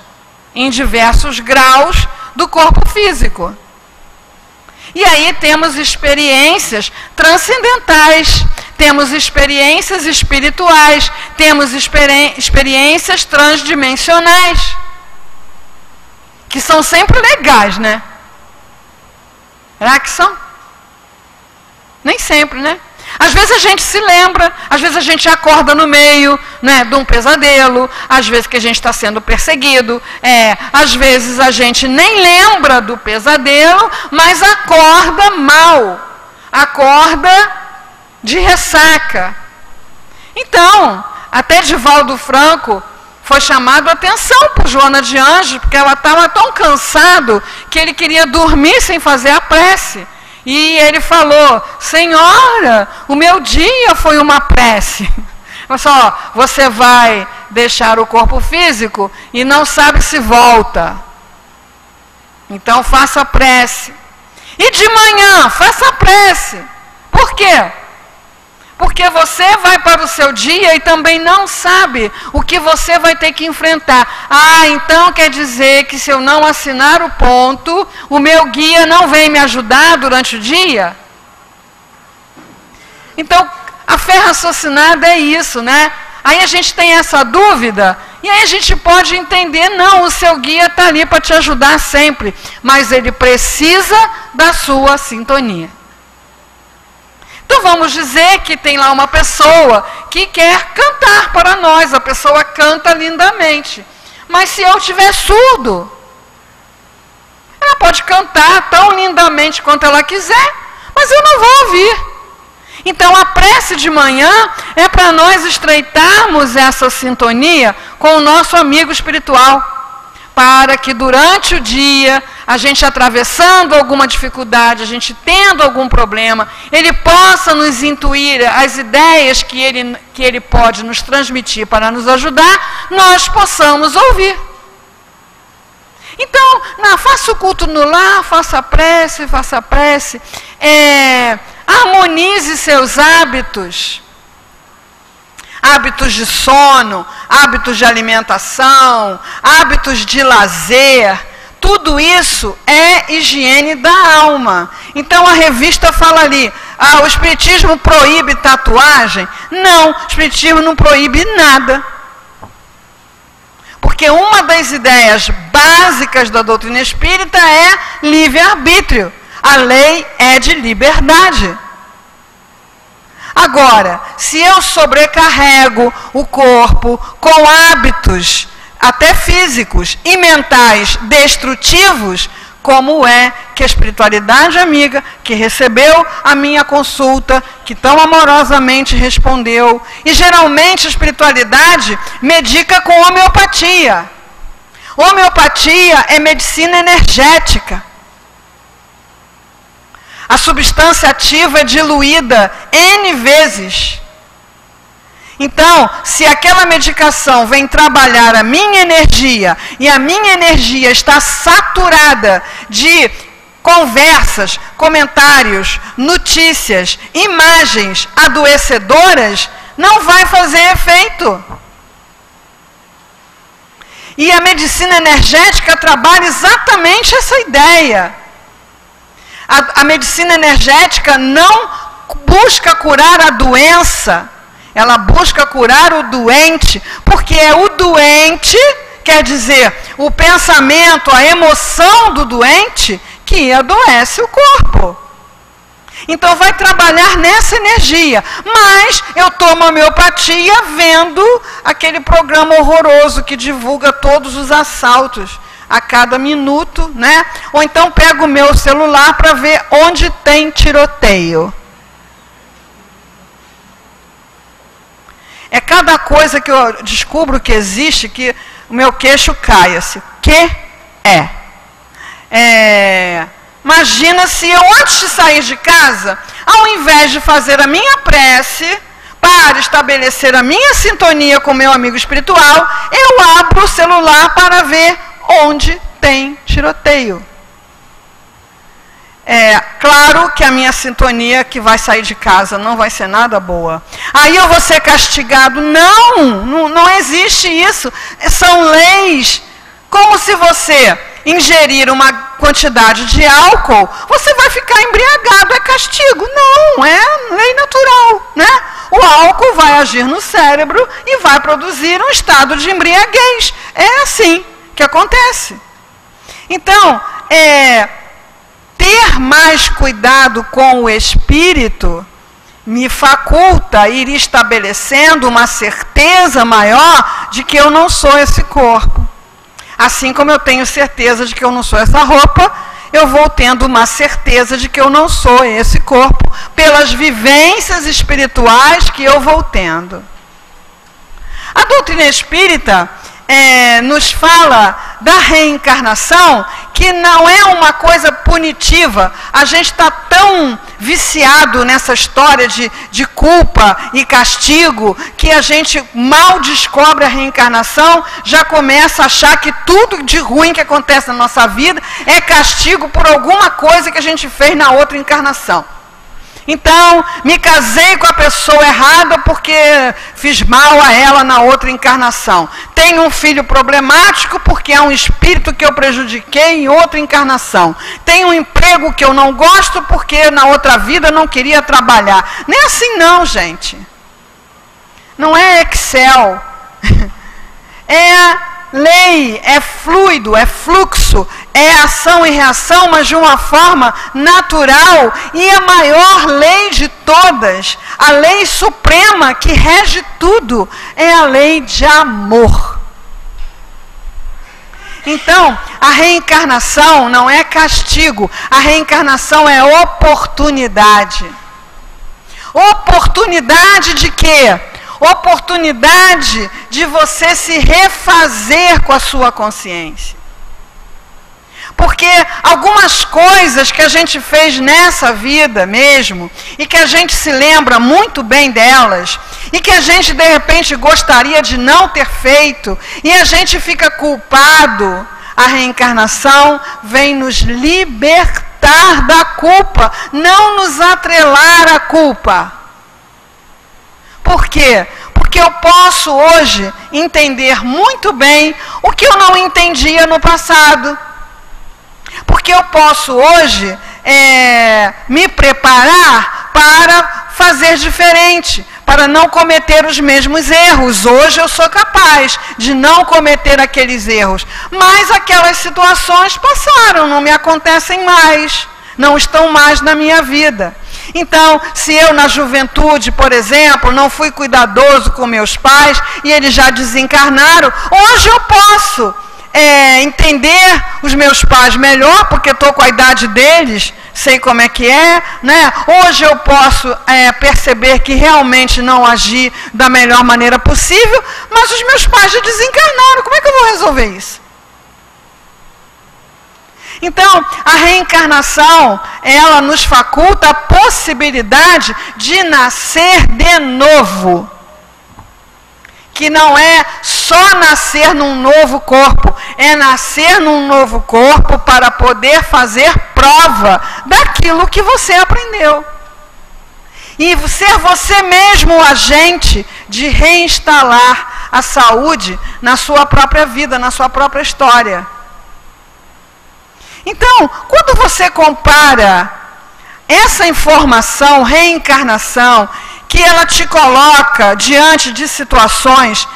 em diversos graus do corpo físico. E aí temos experiências transcendentais, temos experiências espirituais, temos experiências transdimensionais, que são sempre legais, né? Será que são? Nem sempre, né? Às vezes a gente se lembra, às vezes a gente acorda no meio, né, de um pesadelo, às vezes que a gente está sendo perseguido, às vezes a gente nem lembra do pesadelo, mas acorda mal, acorda de ressaca. Então, até Divaldo Franco foi chamado a atenção por Joana de Anjos, porque ela estava tão cansado que ele queria dormir sem fazer a prece. E ele falou, Senhora, o meu dia foi uma prece. Mas só, você vai deixar o corpo físico e não sabe se volta. Então faça prece. E de manhã, faça prece. Por quê? Porque você vai para o seu dia e também não sabe o que você vai ter que enfrentar. Ah, então quer dizer que se eu não assinar o ponto, o meu guia não vem me ajudar durante o dia? Então, a fé raciocinada é isso, né? Aí a gente tem essa dúvida, e aí a gente pode entender, não, o seu guia está ali para te ajudar sempre, mas ele precisa da sua sintonia. Então vamos dizer que tem lá uma pessoa que quer cantar para nós, a pessoa canta lindamente. Mas se eu estiver surdo, ela pode cantar tão lindamente quanto ela quiser, mas eu não vou ouvir. Então a prece de manhã é para nós estreitarmos essa sintonia com o nosso amigo espiritual, para que durante o dia, a gente atravessando alguma dificuldade, a gente tendo algum problema, ele possa nos intuir as ideias que ele pode nos transmitir para nos ajudar, nós possamos ouvir. Então, faça o culto no lar, faça a prece, harmonize seus hábitos. Hábitos de sono, hábitos de alimentação, hábitos de lazer. Tudo isso é higiene da alma. Então a revista fala ali, o Espiritismo proíbe tatuagem? Não, o Espiritismo não proíbe nada. Porque uma das ideias básicas da doutrina espírita é livre-arbítrio. A lei é de liberdade. Agora, se eu sobrecarrego o corpo com hábitos, até físicos e mentais destrutivos, como é que a espiritualidade amiga, que recebeu a minha consulta, que tão amorosamente respondeu, e geralmente a espiritualidade medica com homeopatia. Homeopatia é medicina energética. A substância ativa é diluída N vezes. Então, se aquela medicação vem trabalhar a minha energia, e a minha energia está saturada de conversas, comentários, notícias, imagens adoecedoras, não vai fazer efeito. E a energética trabalha exatamente essa ideia. A medicina energética não busca curar a doença, ela busca curar o doente, porque é o doente, quer dizer, o pensamento, a emoção do doente, que adoece o corpo. Então vai trabalhar nessa energia. Mas eu tomo homeopatia vendo aquele programa horroroso que divulga todos os assaltos a cada minuto, né? Ou então pego o meu celular para ver onde tem tiroteio. É cada coisa que eu descubro que existe que o meu queixo caia-se. Que é? Imagina se eu, antes de sair de casa, ao invés de fazer a minha prece, para estabelecer a minha sintonia com o meu amigo espiritual, eu abro o celular para ver onde tem tiroteio. É claro que a minha sintonia que vai sair de casa não vai ser nada boa. Aí eu vou ser castigado. Não existe isso. São leis. Como se você ingerir uma quantidade de álcool, você vai ficar embriagado, é castigo. Não, é lei natural, né? O álcool vai agir no cérebro e vai produzir um estado de embriaguez. É assim que acontece. Então, ter mais cuidado com o espírito me faculta ir estabelecendo uma certeza maior de que eu não sou esse corpo. Assim como eu tenho certeza de que eu não sou essa roupa, eu vou tendo uma certeza de que eu não sou esse corpo, pelas vivências espirituais que eu vou tendo. A doutrina espírita nos fala da reencarnação, que não é uma coisa punitiva. A gente está tão viciado nessa história de culpa e castigo, que a gente mal descobre a reencarnação, já começa a achar que tudo de ruim que acontece na nossa vida é castigo por alguma coisa que a gente fez na outra encarnação. Então, me casei com a pessoa errada porque fiz mal a ela na outra encarnação. Tenho um filho problemático porque é um espírito que eu prejudiquei em outra encarnação. Tenho um emprego que eu não gosto porque na outra vida eu não queria trabalhar. Nem assim não, gente. Não é Excel. É lei, é fluido, é fluxo, é ação e reação, mas de uma forma natural. E a maior lei de todas, a lei suprema que rege tudo, é a lei de amor. Então, a reencarnação não é castigo, a reencarnação é oportunidade. Oportunidade de quê? Oportunidade de você se refazer com a sua consciência. Porque algumas coisas que a gente fez nessa vida mesmo, e que a gente se lembra muito bem delas, e que a gente de repente gostaria de não ter feito, e a gente fica culpado, a reencarnação vem nos libertar da culpa, não nos atrelar à culpa. Por quê? Porque eu posso hoje entender muito bem o que eu não entendia no passado. Porque eu posso hoje me preparar para fazer diferente, para não cometer os mesmos erros. Hoje eu sou capaz de não cometer aqueles erros, mas aquelas situações passaram, não me acontecem mais, não estão mais na minha vida. Então, se eu na juventude, por exemplo, não fui cuidadoso com meus pais e eles já desencarnaram, hoje eu posso entender os meus pais melhor, porque estou com a idade deles, sei como é que é, né? Hoje eu posso perceber que realmente não agi da melhor maneira possível, mas os meus pais já desencarnaram, como é que eu vou resolver isso? Então, a reencarnação, ela nos faculta a possibilidade de nascer de novo. Que não é só nascer num novo corpo, é nascer num novo corpo para poder fazer prova daquilo que você aprendeu. E ser você mesmo o agente de reinstalar a saúde na sua própria vida, na sua própria história. Então, quando você compara essa informação, reencarnação, que ela te coloca diante de situações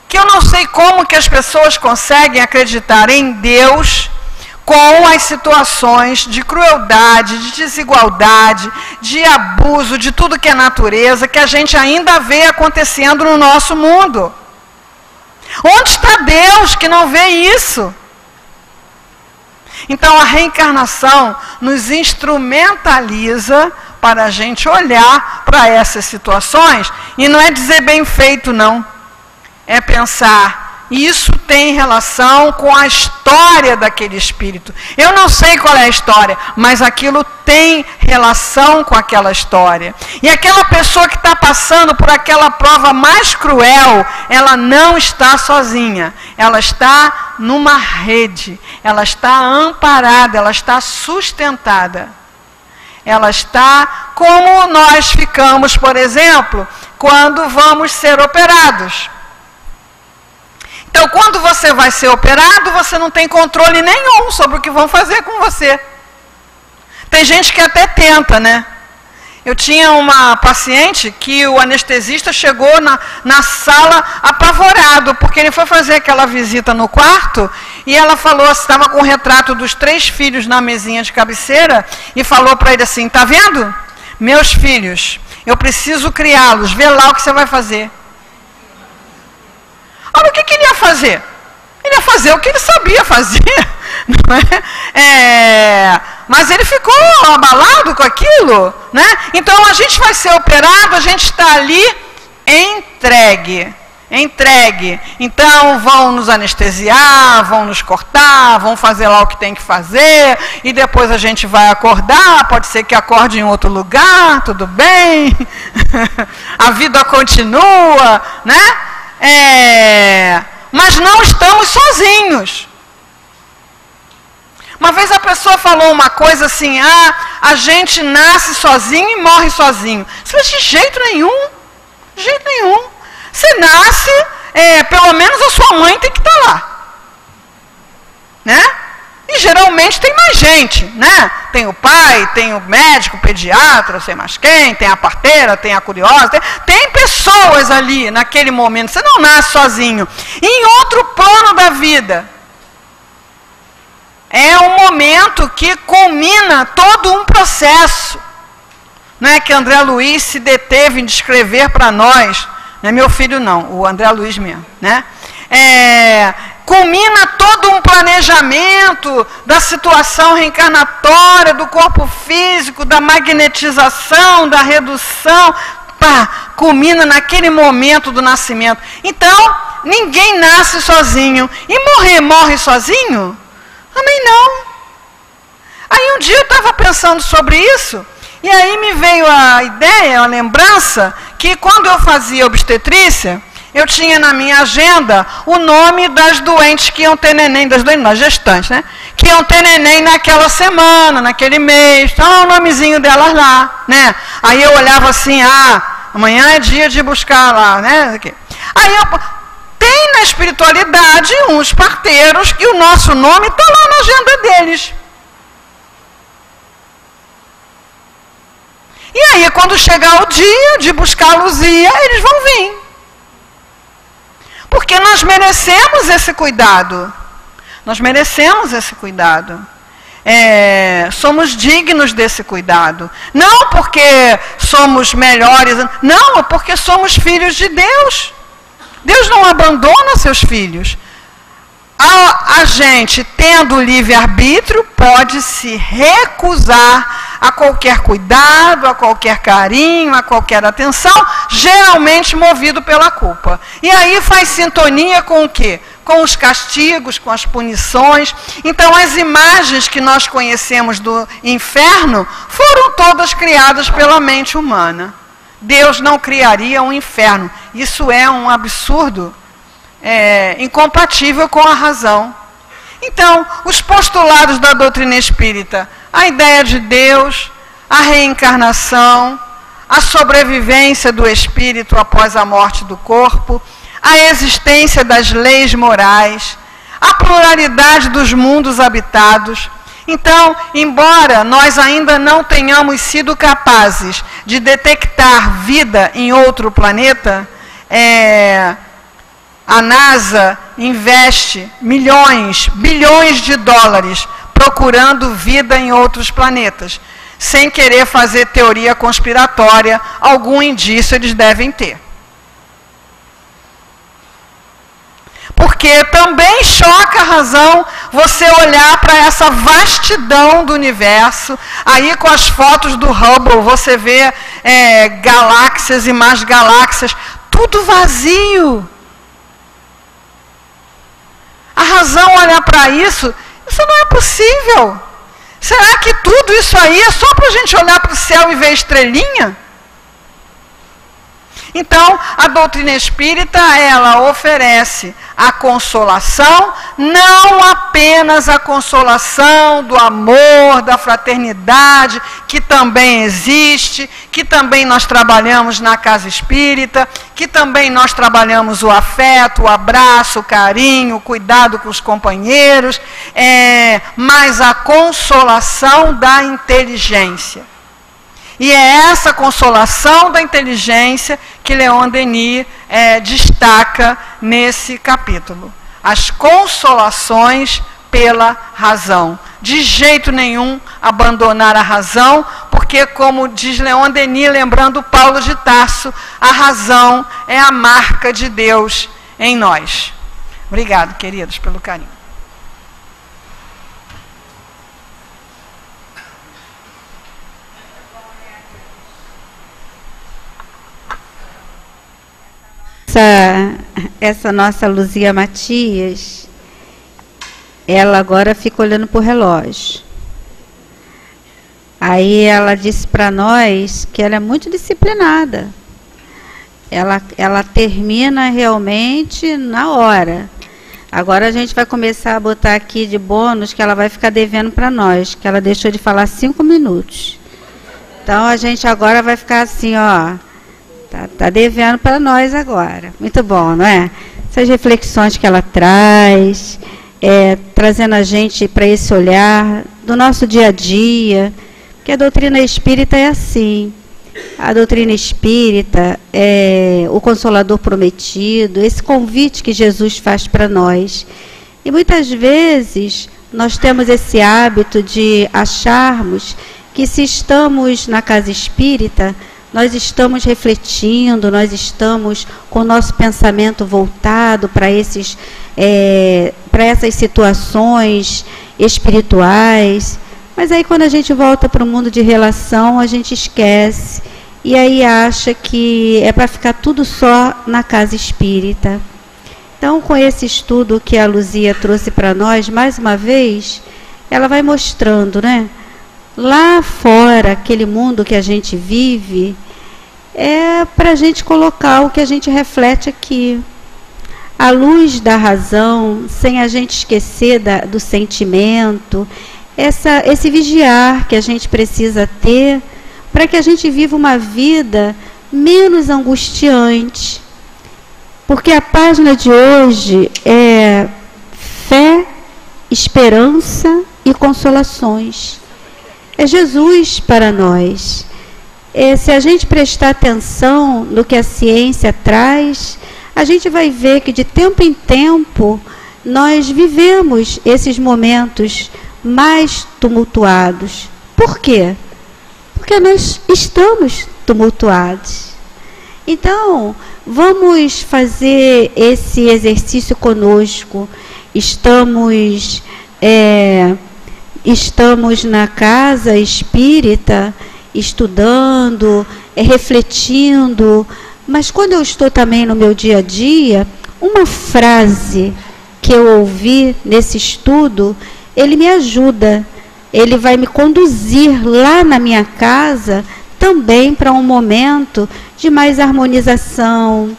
que eu não sei como que as pessoas conseguem acreditar em Deus com as situações de crueldade, de desigualdade, de abuso, de tudo que é natureza, que a gente ainda vê acontecendo no nosso mundo. Onde está Deus que não vê isso? Então a reencarnação nos instrumentaliza para a gente olhar para essas situações, e não é dizer bem feito não, é pensar, isso tem relação com a história daquele espírito. Eu não sei qual é a história, mas aquilo tem relação com aquela história. E aquela pessoa que está passando por aquela prova mais cruel, ela não está sozinha, ela está numa rede, ela está amparada, ela está sustentada. Ela está como nós ficamos, por exemplo, quando vamos ser operados. Então, quando você vai ser operado, você não tem controle nenhum sobre o que vão fazer com você. Tem gente que até tenta, né? Eu tinha uma paciente que o anestesista chegou na sala apavorado, porque ele foi fazer aquela visita no quarto e ela falou, estava com o retrato dos 3 filhos na mesinha de cabeceira e falou para ele assim, tá vendo? Meus filhos, eu preciso criá-los, vê lá o que você vai fazer. Olha, o que ele ia fazer? Ele ia fazer o que ele sabia fazer, não é? Mas ele ficou abalado com aquilo, né? Então a gente vai ser operado, a gente está ali entregue. Então vão nos anestesiar, vão nos cortar, vão fazer lá o que tem que fazer, e depois a gente vai acordar, pode ser que acorde em outro lugar, tudo bem, a vida continua, né? Mas não estamos sozinhos. Uma vez a pessoa falou uma coisa assim, a gente nasce sozinho e morre sozinho. Isso de jeito nenhum, de jeito nenhum. Você nasce, pelo menos a sua mãe tem que estar lá, né? E geralmente tem mais gente, né? Tem o pai, tem o médico, o pediatra, não sei mais quem, tem a parteira, tem a curiosa, tem pessoas ali naquele momento. Você não nasce sozinho. E em outro plano da vida, é um momento que culmina todo um processo, né? Que André Luiz se deteve em descrever para nós. Não é meu filho não, o André Luiz mesmo, né? Culmina todo um planejamento da situação reencarnatória, do corpo físico, da magnetização, da redução, culmina naquele momento do nascimento. Então, ninguém nasce sozinho. E morre sozinho? Também não. Aí um dia eu estava pensando sobre isso, e aí me veio a ideia, a lembrança, que quando eu fazia obstetrícia, eu tinha na minha agenda o nome das doentes que iam ter neném, das doentes, não, gestantes, né? Que iam ter neném naquela semana, naquele mês, então o nomezinho delas lá, né? Aí eu olhava assim, amanhã é dia de buscar lá, né? Aí tem na espiritualidade uns parteiros que o nosso nome está lá na agenda deles. E aí, quando chegar o dia de buscar a Luzia, eles vão vir. Porque nós merecemos esse cuidado. Nós merecemos esse cuidado. Somos dignos desse cuidado. Não porque somos melhores, não, porque somos filhos de Deus. Deus não abandona seus filhos. A gente, tendo livre-arbítrio, pode se recusar a qualquer cuidado, a qualquer carinho, a qualquer atenção, geralmente movido pela culpa. E aí faz sintonia com o quê? Com os castigos, com as punições. Então, as imagens que nós conhecemos do inferno foram todas criadas pela mente humana. Deus não criaria um inferno. Isso é um absurdo, incompatível com a razão. Então, os postulados da doutrina espírita, a ideia de Deus, a reencarnação, a sobrevivência do espírito após a morte do corpo, a existência das leis morais, a pluralidade dos mundos habitados. Então, embora nós ainda não tenhamos sido capazes de detectar vida em outro planeta, a NASA investe milhões, bilhões de dólares procurando vida em outros planetas. Sem querer fazer teoria conspiratória, algum indício eles devem ter. Porque também choca a razão você olhar para essa vastidão do universo. Aí com as fotos do Hubble você vê galáxias e mais galáxias, tudo vazio. A razão olhar para isso não é possível. Será que tudo isso aí é só para a gente olhar para o céu e ver estrelinha? Então, a doutrina espírita, ela oferece a consolação, não apenas a consolação do amor, da fraternidade, que também existe, que também nós trabalhamos na casa espírita, que também nós trabalhamos o afeto, o abraço, o carinho, o cuidado com os companheiros, mas a consolação da inteligência. E é essa consolação da inteligência que Leon Denis destaca nesse capítulo. As consolações pela razão. De jeito nenhum abandonar a razão, porque, como diz Leon Denis, lembrando Paulo de Tarso, a razão é a marca de Deus em nós. Obrigado, queridos, pelo carinho. Essa nossa Luzia Matias, ela agora fica olhando para o relógio. Aí ela disse para nós que ela é muito disciplinada. Ela termina realmente na hora. Agora a gente vai começar a botar aqui de bônus que ela vai ficar devendo para nós, que ela deixou de falar 5 minutos. Então a gente agora vai ficar assim, ó. Tá devendo para nós agora. Muito bom, não é? Essas reflexões que ela traz, trazendo a gente para esse olhar do nosso dia a dia, porque a doutrina espírita é assim. A doutrina espírita é o Consolador prometido, esse convite que Jesus faz para nós. E muitas vezes nós temos esse hábito de acharmos que se estamos na casa espírita, nós estamos refletindo, nós estamos com o nosso pensamento voltado para essas situações espirituais. Mas aí quando a gente volta para o mundo de relação, a gente esquece. E aí acha que é para ficar tudo só na casa espírita. Então, com esse estudo que a Luzia trouxe para nós, mais uma vez, ela vai mostrando, né? Lá fora, aquele mundo que a gente vive, é para a gente colocar o que a gente reflete aqui. À luz da razão, sem a gente esquecer do sentimento, esse vigiar que a gente precisa ter para que a gente viva uma vida menos angustiante. Porque a página de hoje é fé, esperança e consolações. É Jesus para nós. Se a gente prestar atenção no que a ciência traz, a gente vai ver que de tempo em tempo nós vivemos esses momentos mais tumultuados. Por quê? Porque nós estamos tumultuados. Então, vamos fazer esse exercício conosco. Estamos na casa espírita, estudando, refletindo, mas quando eu estou também no meu dia a dia, uma frase que eu ouvi nesse estudo, ele me ajuda, ele vai me conduzir lá na minha casa também para um momento de mais harmonização.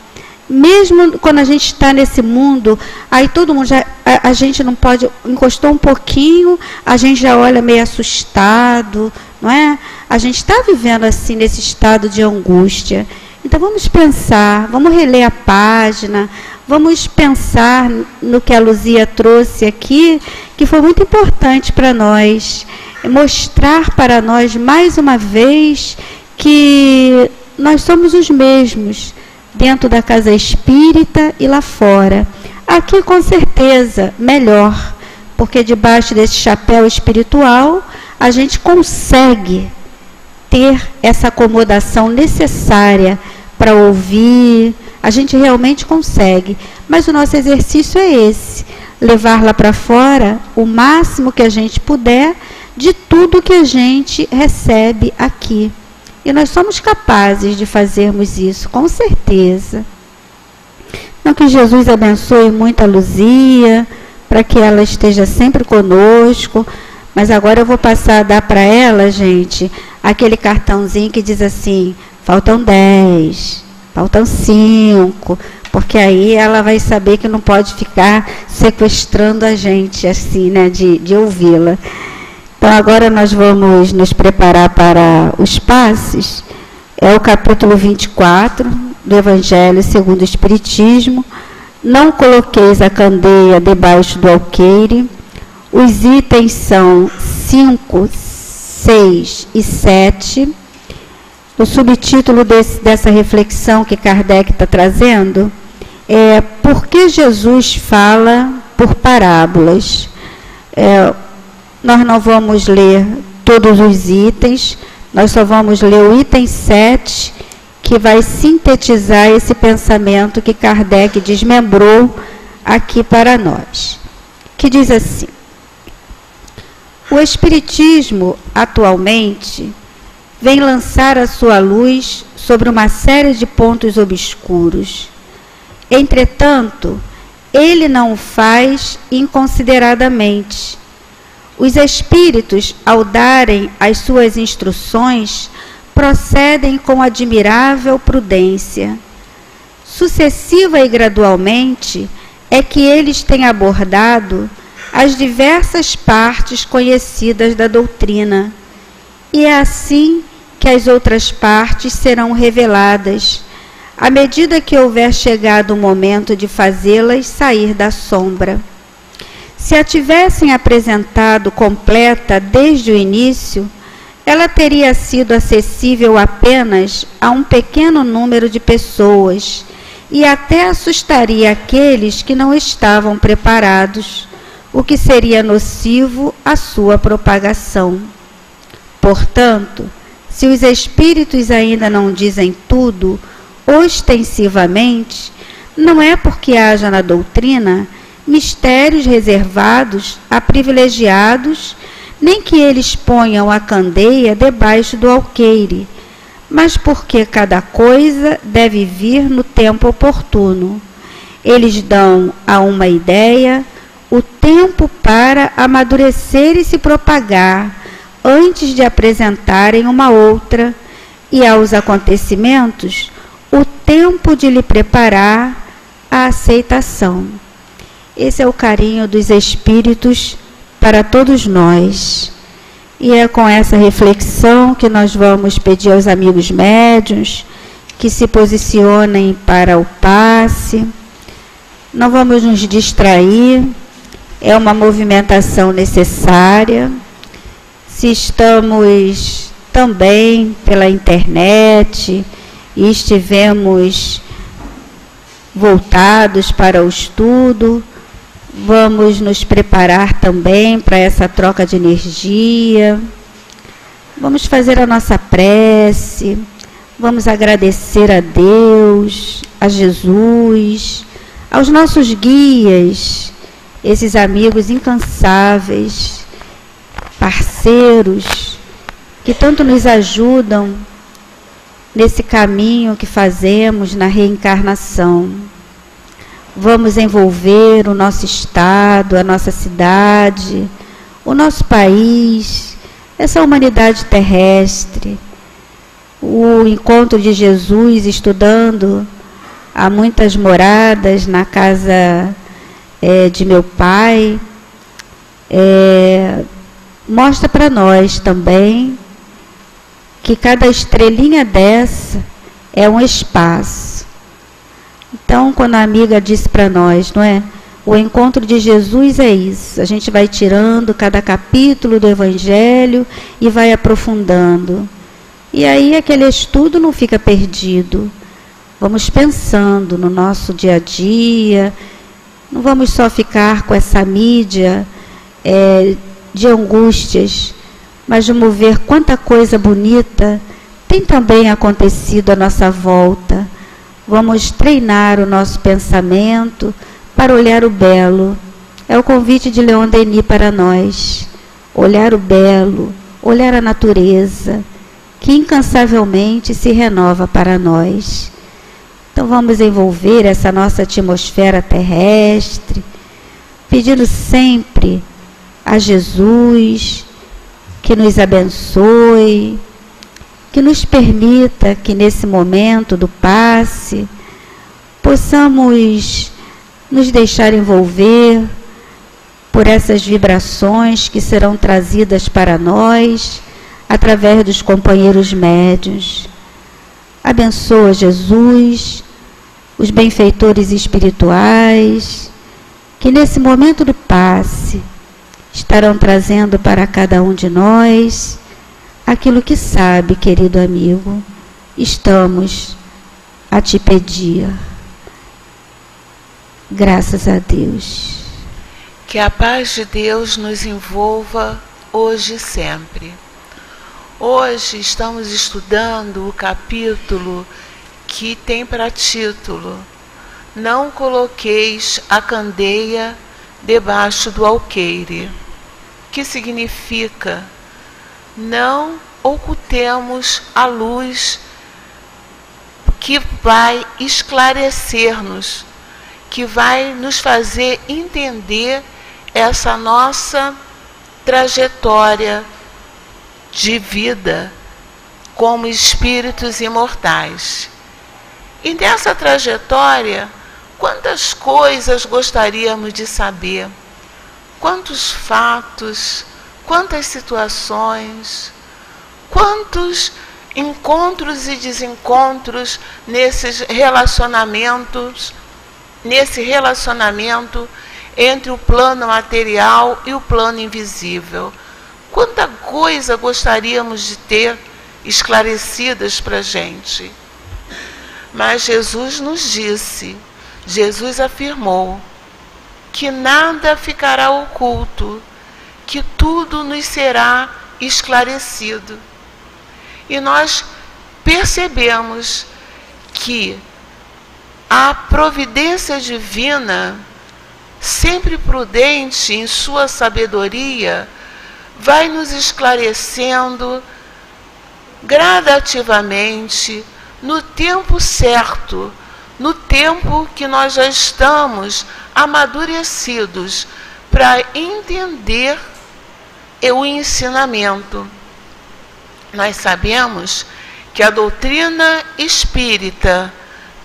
Mesmo quando a gente está nesse mundo, aí todo mundo a gente não pode, encostou um pouquinho, a gente já olha meio assustado, não é? A gente está vivendo assim nesse estado de angústia. Então vamos pensar, vamos reler a página, vamos pensar no que a Luzia trouxe aqui, que foi muito importante para nós, mostrar para nós mais uma vez que nós somos os mesmos, dentro da casa espírita e lá fora. Aqui com certeza melhor, porque debaixo desse chapéu espiritual a gente consegue ter essa acomodação necessária para ouvir, a gente realmente consegue. Mas o nosso exercício é esse, levar lá para fora o máximo que a gente puder de tudo que a gente recebe aqui. E nós somos capazes de fazermos isso, com certeza. Então, que Jesus abençoe muito a Luzia, para que ela esteja sempre conosco. Mas agora eu vou passar a dar para ela, gente, aquele cartãozinho que diz assim, faltam 10, faltam 5, porque aí ela vai saber que não pode ficar sequestrando a gente, assim, né, de ouvi-la. Então, agora nós vamos nos preparar para os passes. É o capítulo 24 do Evangelho segundo o Espiritismo. Não coloqueis a candeia debaixo do alqueire. Os itens são 5, 6 e 7. O subtítulo dessa reflexão que Kardec está trazendo é por que Jesus fala por parábolas. Nós não vamos ler todos os itens, nós só vamos ler o item 7, que vai sintetizar esse pensamento que Kardec desmembrou aqui para nós. Que diz assim: o Espiritismo, atualmente, vem lançar a sua luz sobre uma série de pontos obscuros. Entretanto, ele não o faz inconsideradamente. Os espíritos, ao darem as suas instruções, procedem com admirável prudência. Sucessiva e gradualmente é que eles têm abordado as diversas partes conhecidas da doutrina, e é assim que as outras partes serão reveladas, à medida que houver chegado o momento de fazê-las sair da sombra. Se a tivessem apresentado completa desde o início, ela teria sido acessível apenas a um pequeno número de pessoas e até assustaria aqueles que não estavam preparados, o que seria nocivo à sua propagação. Portanto, se os espíritos ainda não dizem tudo ostensivamente, não é porque haja na doutrina mistérios reservados a privilegiados, nem que eles ponham a candeia debaixo do alqueire, mas porque cada coisa deve vir no tempo oportuno. Eles dão a uma ideia o tempo para amadurecer e se propagar, antes de apresentarem uma outra, e aos acontecimentos o tempo de lhe preparar a aceitação. Esse é o carinho dos Espíritos para todos nós. E é com essa reflexão que nós vamos pedir aos amigos médiuns que se posicionem para o passe. Não vamos nos distrair, é uma movimentação necessária. Se estamos também pela internet e estivemos voltados para o estudo, vamos nos preparar também para essa troca de energia. Vamos fazer a nossa prece, vamos agradecer a Deus, a Jesus, aos nossos guias, esses amigos incansáveis, parceiros, que tanto nos ajudam nesse caminho que fazemos na reencarnação. Vamos envolver o nosso estado, a nossa cidade, o nosso país, essa humanidade terrestre. O encontro de Jesus estudando há muitas moradas na casa de meu pai, mostra para nós também que cada estrelinha dessa é um espaço. Então, quando a amiga disse para nós, não é? O encontro de Jesus é isso. A gente vai tirando cada capítulo do Evangelho e vai aprofundando. E aí aquele estudo não fica perdido. Vamos pensando no nosso dia a dia. Não vamos só ficar com essa mídia de angústias, mas vamos ver quanta coisa bonita tem também acontecido à nossa volta. Vamos treinar o nosso pensamento para olhar o belo. É o convite de Leon Denis para nós. Olhar o belo, olhar a natureza, que incansavelmente se renova para nós. Então vamos envolver essa nossa atmosfera terrestre, pedindo sempre a Jesus que nos abençoe, que nos permita que nesse momento do passe possamos nos deixar envolver por essas vibrações que serão trazidas para nós através dos companheiros médiuns. Abençoa, Jesus, os benfeitores espirituais, que nesse momento do passe estarão trazendo para cada um de nós aquilo que sabe, querido amigo, estamos a te pedir. Graças a Deus. Que a paz de Deus nos envolva hoje e sempre. Hoje estamos estudando o capítulo que tem para título Não coloqueis a candeia debaixo do alqueire, que significa não ocultemos a luz que vai esclarecer-nos, que vai nos fazer entender essa nossa trajetória de vida como espíritos imortais. E nessa trajetória, quantas coisas gostaríamos de saber, quantos fatos, quantas situações, quantos encontros e desencontros nesses relacionamentos, nesse relacionamento entre o plano material e o plano invisível. Quanta coisa gostaríamos de ter esclarecidas para a gente. Mas Jesus nos disse, Jesus afirmou, que nada ficará oculto, que tudo nos será esclarecido. E nós percebemos que a providência divina, sempre prudente em sua sabedoria, vai nos esclarecendo gradativamente, no tempo certo, no tempo que nós já estamos amadurecidos para entender o ensinamento. Nós sabemos que a doutrina espírita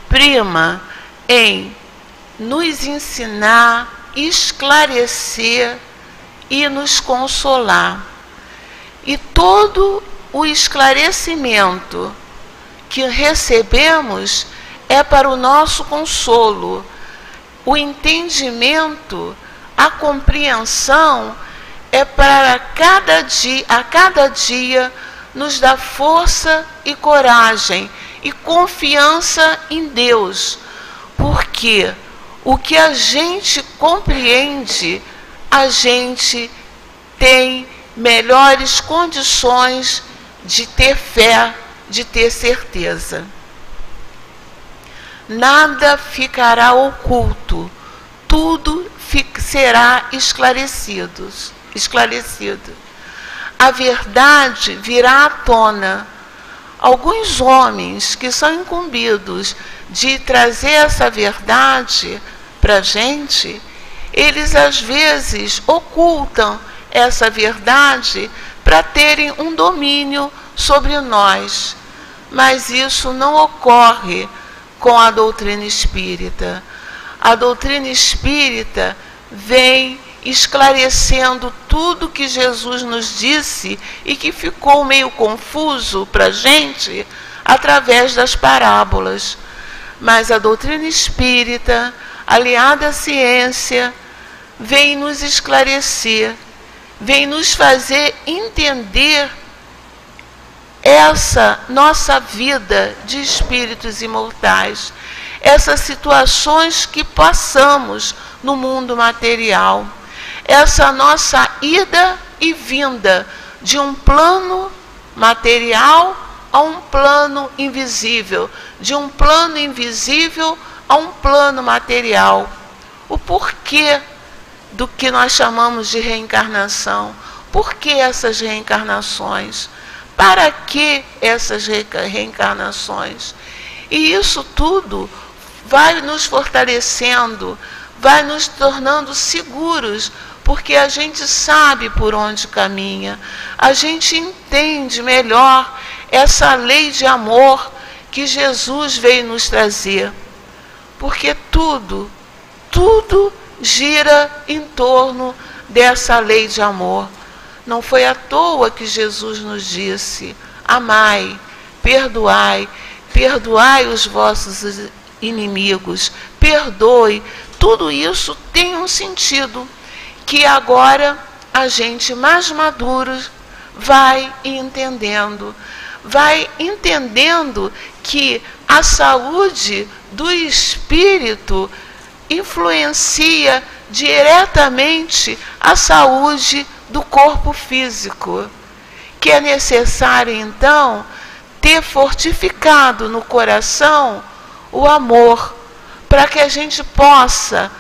prima em nos ensinar, esclarecer e nos consolar. E todo o esclarecimento que recebemos é para o nosso consolo. O entendimento, a compreensão é para a cada dia nos dar força e coragem e confiança em Deus. Porque o que a gente compreende, a gente tem melhores condições de ter fé, de ter certeza. Nada ficará oculto, tudo será esclarecido. A verdade virá à tona. Alguns homens que são incumbidos de trazer essa verdade para a gente, eles às vezes ocultam essa verdade para terem um domínio sobre nós. Mas isso não ocorre com a doutrina espírita. A doutrina espírita vem esclarecendo tudo que Jesus nos disse e que ficou meio confuso para a gente através das parábolas. Mas a doutrina espírita, aliada à ciência, vem nos esclarecer, vem nos fazer entender essa nossa vida de espíritos imortais, essas situações que passamos no mundo material, essa nossa ida e vinda de um plano material a um plano invisível, de um plano invisível a um plano material. O porquê do que nós chamamos de reencarnação? Por que essas reencarnações? Para que essas reencarnações? E isso tudo vai nos fortalecendo, vai nos tornando seguros, porque a gente sabe por onde caminha, a gente entende melhor essa lei de amor que Jesus veio nos trazer. Porque tudo gira em torno dessa lei de amor. Não foi à toa que Jesus nos disse: amai, perdoai, perdoai os vossos inimigos, perdoe. Tudo isso tem um sentido que agora a gente mais maduro vai entendendo que a saúde do espírito influencia diretamente a saúde do corpo físico, que é necessário então ter fortificado no coração o amor, para que a gente possa,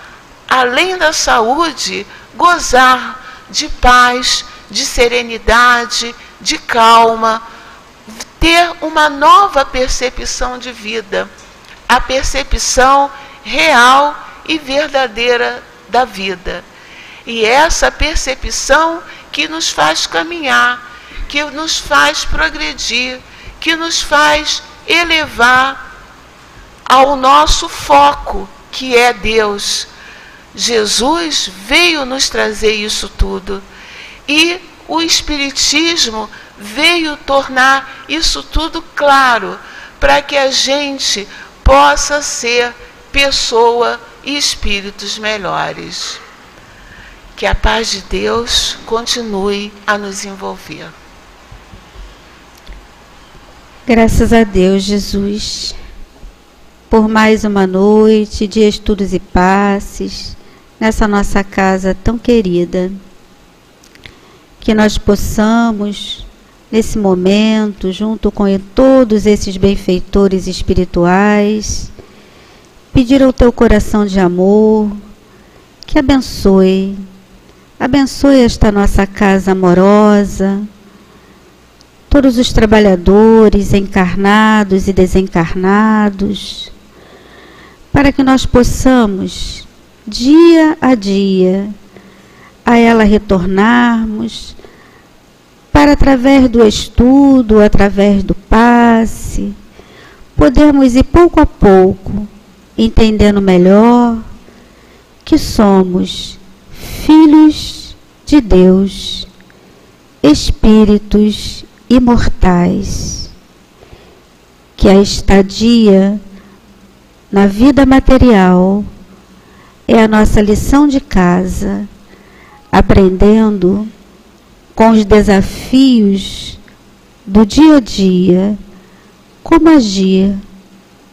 além da saúde, gozar de paz, de serenidade, de calma, ter uma nova percepção de vida, a percepção real e verdadeira da vida. E essa percepção que nos faz caminhar, que nos faz progredir, que nos faz elevar ao nosso foco, que é Deus. Jesus veio nos trazer isso tudo. E o Espiritismo veio tornar isso tudo claro, para que a gente possa ser pessoa e espíritos melhores. Que a paz de Deus continue a nos envolver. Graças a Deus, Jesus, por mais uma noite de estudos e passes nessa nossa casa tão querida. Que nós possamos, nesse momento, junto com todos esses benfeitores espirituais, pedir ao teu coração de amor que abençoe esta nossa casa amorosa, todos os trabalhadores encarnados e desencarnados, para que nós possamos, dia a dia, a ela retornarmos, para através do estudo, através do passe, podemos ir pouco a pouco, entendendo melhor que somos filhos de Deus, espíritos imortais, que a estadia na vida material é a nossa lição de casa, aprendendo com os desafios do dia a dia, como agir,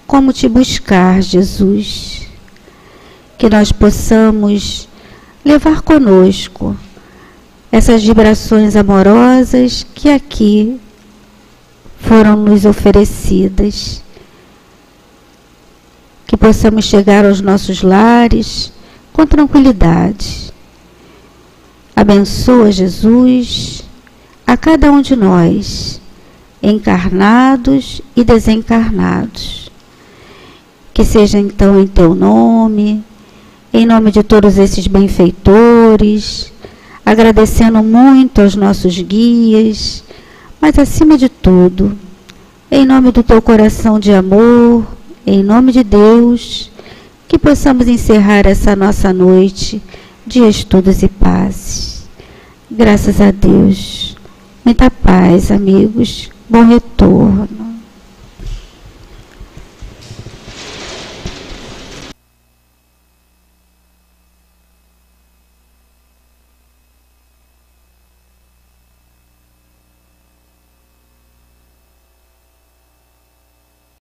como te buscar, Jesus. Que nós possamos levar conosco essas vibrações amorosas que aqui foram nos oferecidas. Que possamos chegar aos nossos lares com tranquilidade. Abençoa, Jesus, a cada um de nós, encarnados e desencarnados. Que seja então em teu nome, em nome de todos esses benfeitores, agradecendo muito aos nossos guias, mas acima de tudo, em nome do teu coração de amor, em nome de Deus, que possamos encerrar essa nossa noite de estudos e pazes. Graças a Deus. Muita paz, amigos. Bom retorno.